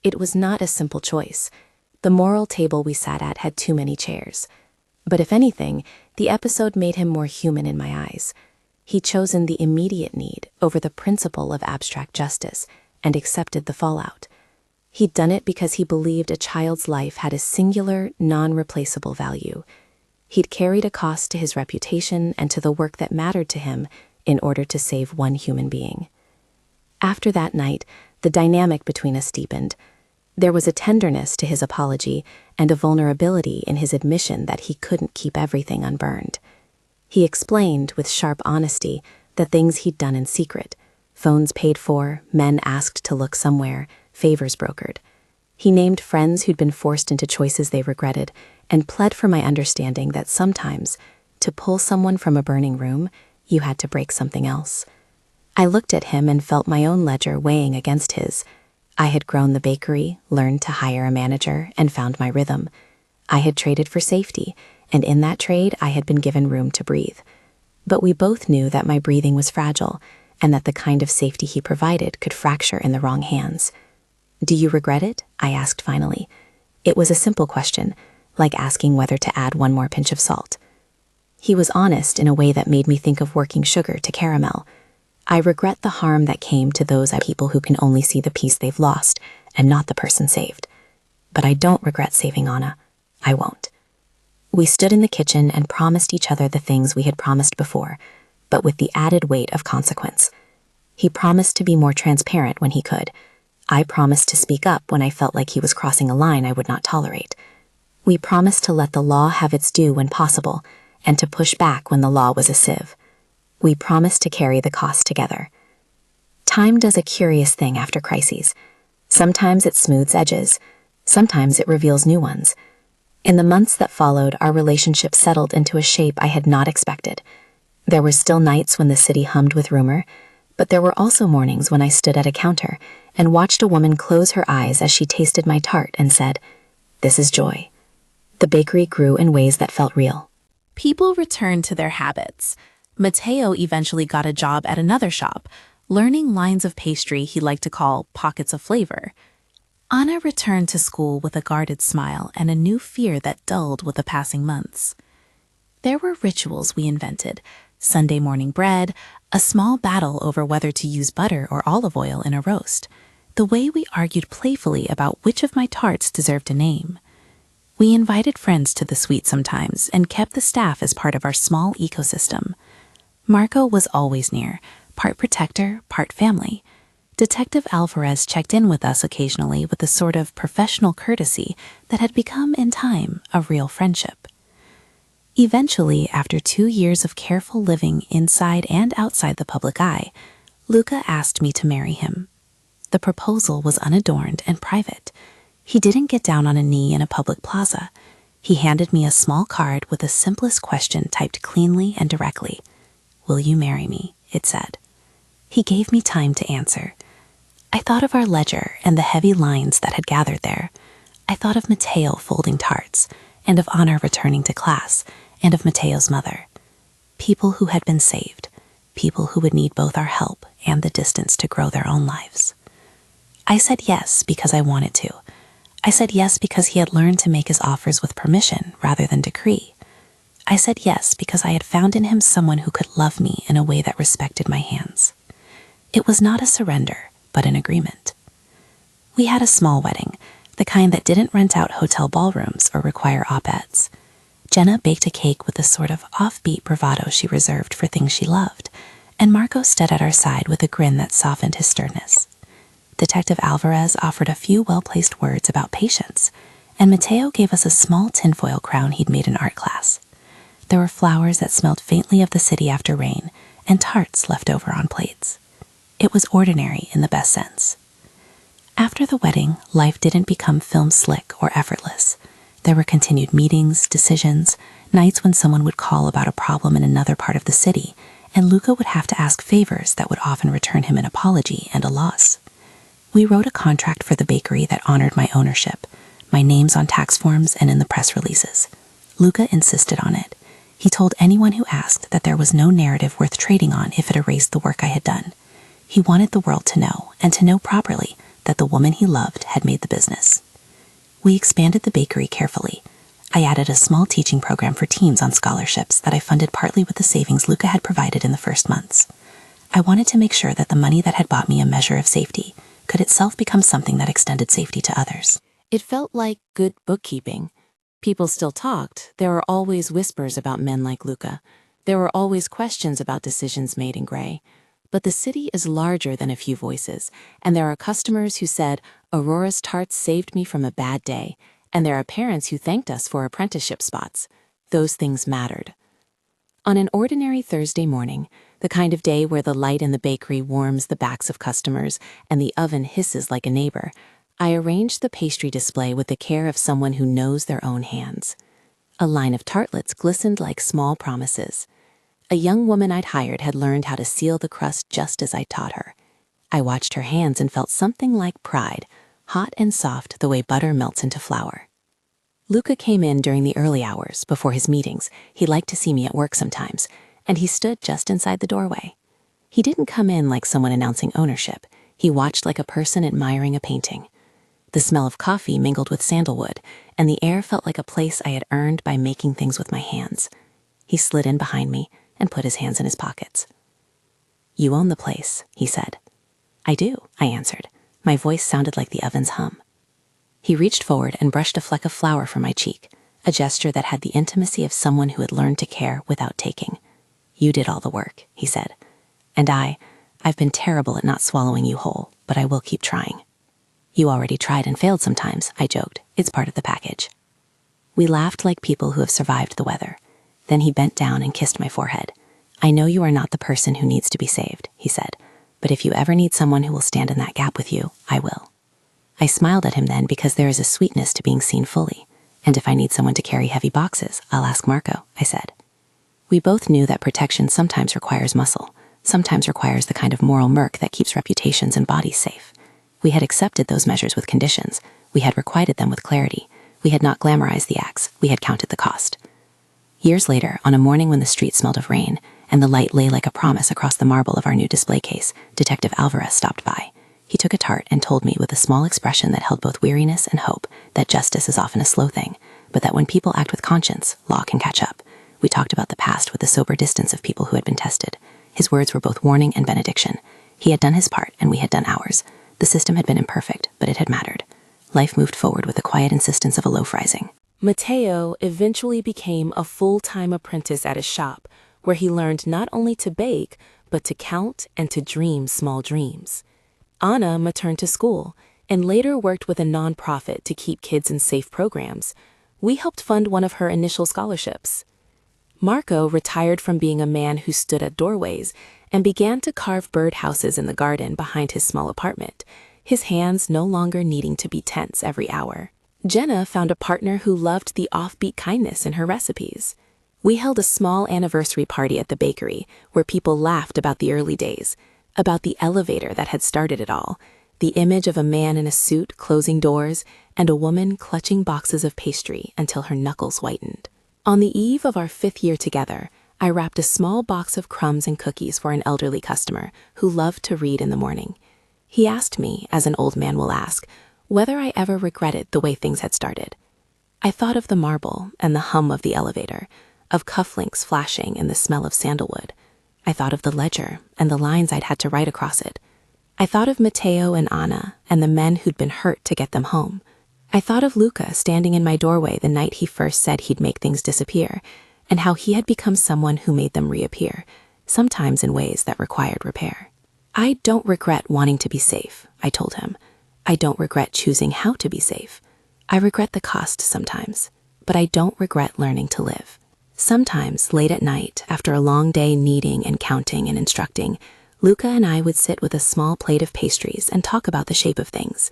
It was not a simple choice. The moral table we sat at had too many chairs. But if anything, the episode made him more human in my eyes. He'd chosen the immediate need over the principle of abstract justice and accepted the fallout. He'd done it because he believed a child's life had a singular, non-replaceable value. He'd carried a cost to his reputation and to the work that mattered to him in order to save one human being. After that night, the dynamic between us deepened. There was a tenderness to his apology and a vulnerability in his admission that he couldn't keep everything unburned. He explained with sharp honesty the things he'd done in secret: phones paid for, men asked to look somewhere, favors brokered. He named friends who'd been forced into choices they regretted and pled for my understanding that sometimes, to pull someone from a burning room, you had to break something else. I looked at him and felt my own ledger weighing against his. I had grown the bakery, learned to hire a manager, and found my rhythm. I had traded for safety, and in that trade I had been given room to breathe. But we both knew that my breathing was fragile, and that the kind of safety he provided could fracture in the wrong hands. "Do you regret it?" I asked finally. It was a simple question, like asking whether to add one more pinch of salt. He was honest in a way that made me think of working sugar to caramel. "I regret the harm that came to those people who can only see the piece they've lost and not the person saved. but I don't regret saving Anna. I won't. We stood in the kitchen and promised each other the things we had promised before, but with the added weight of consequence. He promised to be more transparent when he could. I promised to speak up when I felt like he was crossing a line I would not tolerate. We promised to let the law have its due when possible, and to push back when the law was a sieve. We promised to carry the cost together. Time does a curious thing after crises. Sometimes it smooths edges. Sometimes it reveals new ones. In the months that followed, our relationship settled into a shape I had not expected. There were still nights when the city hummed with rumor, but there were also mornings when I stood at a counter and watched a woman close her eyes as she tasted my tart and said, "This is joy." The bakery grew in ways that felt real. People returned to their habits. Mateo eventually got a job at another shop, learning lines of pastry he liked to call pockets of flavor. Anna returned to school with a guarded smile and a new fear that dulled with the passing months. There were rituals we invented: Sunday morning bread, a small battle over whether to use butter or olive oil in a roast, the way we argued playfully about which of my tarts deserved a name. We invited friends to the suite sometimes and kept the staff as part of our small ecosystem. Marco was always near, part protector, part family. Detective Alvarez checked in with us occasionally with a sort of professional courtesy that had become, in time, a real friendship. Eventually, after 2 years of careful living inside and outside the public eye, Luca asked me to marry him. The proposal was unadorned and private. He didn't get down on a knee in a public plaza. He handed me a small card with the simplest question typed cleanly and directly. "Will you marry me?" it said. He gave me time to answer. I thought of our ledger and the heavy lines that had gathered there. I thought of Mateo folding tarts, and of Anna returning to class, and of Mateo's mother. People who had been saved, people who would need both our help and the distance to grow their own lives. I said yes because I wanted to. I said yes because he had learned to make his offers with permission rather than decree. I said yes because I had found in him someone who could love me in a way that respected my hands. It was not a surrender, but an agreement. We had a small wedding, the kind that didn't rent out hotel ballrooms or require op-eds. Jenna baked a cake with the sort of offbeat bravado she reserved for things she loved, and Marco stood at our side with a grin that softened his sternness. Detective Alvarez offered a few well-placed words about patience, and Mateo gave us a small tinfoil crown he'd made in art class. There were flowers that smelled faintly of the city after rain, and tarts left over on plates. It was ordinary in the best sense. After the wedding, life didn't become film slick or effortless. There were continued meetings, decisions, nights when someone would call about a problem in another part of the city, and Luca would have to ask favors that would often return him an apology and a loss. We wrote a contract for the bakery that honored my ownership, my names on tax forms and in the press releases. Luca insisted on it. He told anyone who asked that there was no narrative worth trading on if it erased the work I had done. He wanted the world to know, and to know properly, that the woman he loved had made the business. We expanded the bakery carefully. I added a small teaching program for teens on scholarships that I funded partly with the savings Luca had provided in the first months. I wanted to make sure that the money that had bought me a measure of safety could itself become something that extended safety to others. It felt like good bookkeeping. People still talked. There were always whispers about men like Luca. There were always questions about decisions made in gray. But the city is larger than a few voices, and there are customers who said, "Aurora's tarts saved me from a bad day," and there are parents who thanked us for apprenticeship spots. Those things mattered. On an ordinary Thursday morning, the kind of day where the light in the bakery warms the backs of customers and the oven hisses like a neighbor, I arranged the pastry display with the care of someone who knows their own hands. A line of tartlets glistened like small promises. A young woman I'd hired had learned how to seal the crust just as I taught her. I watched her hands and felt something like pride, hot and soft the way butter melts into flour. Luca came in during the early hours, before his meetings. He liked to see me at work sometimes, and he stood just inside the doorway. He didn't come in like someone announcing ownership. He watched like a person admiring a painting. The smell of coffee mingled with sandalwood, and the air felt like a place I had earned by making things with my hands. He slid in behind me and put his hands in his pockets. "You own the place," he said. "I do," I answered. My voice sounded like the oven's hum. He reached forward and brushed a fleck of flour from my cheek, a gesture that had the intimacy of someone who had learned to care without taking. "You did all the work," he said. "And I've been terrible at not swallowing you whole, but I will keep trying." "You already tried and failed sometimes," I joked. "It's part of the package." We laughed like people who have survived the weather. Then he bent down and kissed my forehead. "I know you are not the person who needs to be saved," he said, "but if you ever need someone who will stand in that gap with you, I will." I smiled at him then because there is a sweetness to being seen fully. "And if I need someone to carry heavy boxes, I'll ask Marco," I said. We both knew that protection sometimes requires muscle, sometimes requires the kind of moral murk that keeps reputations and bodies safe. We had accepted those measures with conditions. We had requited them with clarity. We had not glamorized the acts. We had counted the cost. Years later, on a morning when the street smelled of rain, and the light lay like a promise across the marble of our new display case, Detective Alvarez stopped by. He took a tart and told me with a small expression that held both weariness and hope that justice is often a slow thing, but that when people act with conscience, law can catch up. We talked about the past with the sober distance of people who had been tested. His words were both warning and benediction. He had done his part, and we had done ours. The system had been imperfect, but it had mattered. Life moved forward with the quiet insistence of a loaf rising. Mateo eventually became a full-time apprentice at his shop, where he learned not only to bake, but to count and to dream small dreams. Anna returned to school and later worked with a nonprofit to keep kids in safe programs. We helped fund one of her initial scholarships. Marco retired from being a man who stood at doorways and began to carve birdhouses in the garden behind his small apartment, his hands no longer needing to be tense every hour. Jenna found a partner who loved the offbeat kindness in her recipes. We held a small anniversary party at the bakery where people laughed about the early days, about the elevator that had started it all, the image of a man in a suit closing doors and a woman clutching boxes of pastry until her knuckles whitened. On the eve of our 5th year together, I wrapped a small box of crumbs and cookies for an elderly customer who loved to read in the morning. He asked me, as an old man will ask, whether I ever regretted the way things had started. I thought of the marble and the hum of the elevator, of cufflinks flashing and the smell of sandalwood. I thought of the ledger and the lines I'd had to write across it. I thought of Mateo and Anna and the men who'd been hurt to get them home. I thought of Luca standing in my doorway the night he first said he'd make things disappear, and how he had become someone who made them reappear, sometimes in ways that required repair. "I don't regret wanting to be safe," I told him. "I don't regret choosing how to be safe. I regret the cost sometimes, but I don't regret learning to live." Sometimes, late at night, after a long day kneading and counting and instructing, Luca and I would sit with a small plate of pastries and talk about the shape of things.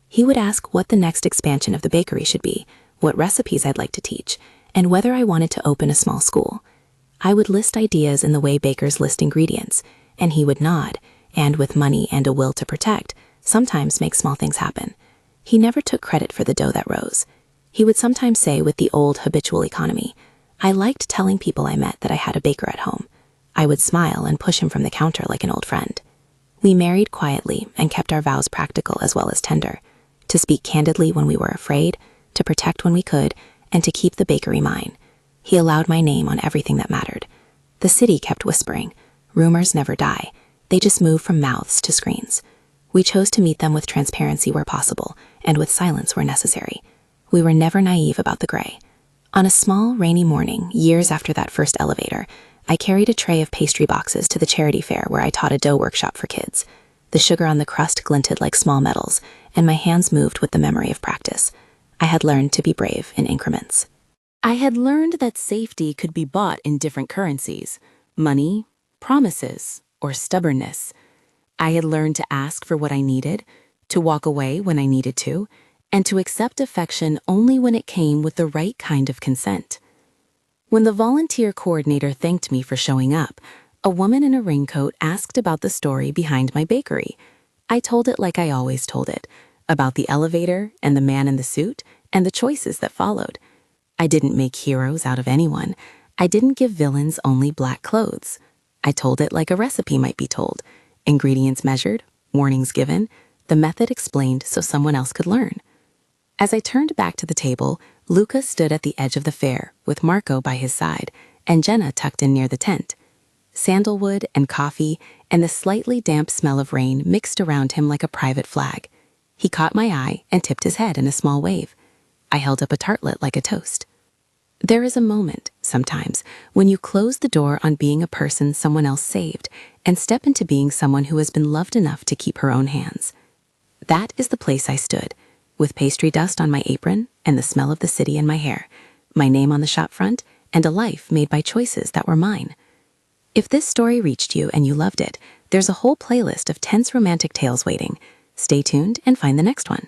He would ask what the next expansion of the bakery should be, what recipes I'd like to teach, and whether I wanted to open a small school. I would list ideas in the way bakers list ingredients, and he would nod, and with money and a will to protect, sometimes make small things happen. He never took credit for the dough that rose. He would sometimes say with the old habitual economy, I liked telling people I met that I had a baker at home. I would smile and push him from the counter like an old friend. We married quietly and kept our vows practical as well as tender, to speak candidly when we were afraid, to protect when we could, and to keep the bakery mine. He allowed my name on everything that mattered. The city kept whispering. Rumors never die. They just move from mouths to screens. We chose to meet them with transparency where possible, and with silence where necessary. We were never naive about the gray. On a small, rainy morning, years after that first elevator, I carried a tray of pastry boxes to the charity fair where I taught a dough workshop for kids. The sugar on the crust glinted like small metals, and my hands moved with the memory of practice. I had learned to be brave in increments. I had learned that safety could be bought in different currencies: money, promises, or stubbornness. I had learned to ask for what I needed, to walk away when I needed to, and to accept affection only when it came with the right kind of consent. When the volunteer coordinator thanked me for showing up, a woman in a raincoat asked about the story behind my bakery. I told it like I always told it, about the elevator and the man in the suit and the choices that followed. I didn't make heroes out of anyone. I didn't give villains only black clothes. I told it like a recipe might be told. Ingredients measured, warnings given, the method explained so someone else could learn. As I turned back to the table, Luca stood at the edge of the fair with Marco by his side and Jenna tucked in near the tent. Sandalwood and coffee and the slightly damp smell of rain mixed around him like a private flag. He caught my eye and tipped his head in a small wave. I held up a tartlet like a toast. There is a moment, sometimes, when you close the door on being a person someone else saved and step into being someone who has been loved enough to keep her own hands. That is the place I stood, with pastry dust on my apron and the smell of the city in my hair, my name on the shop front, and a life made by choices that were mine. If this story reached you and you loved it, there's a whole playlist of tense romantic tales waiting. Stay tuned and find the next one.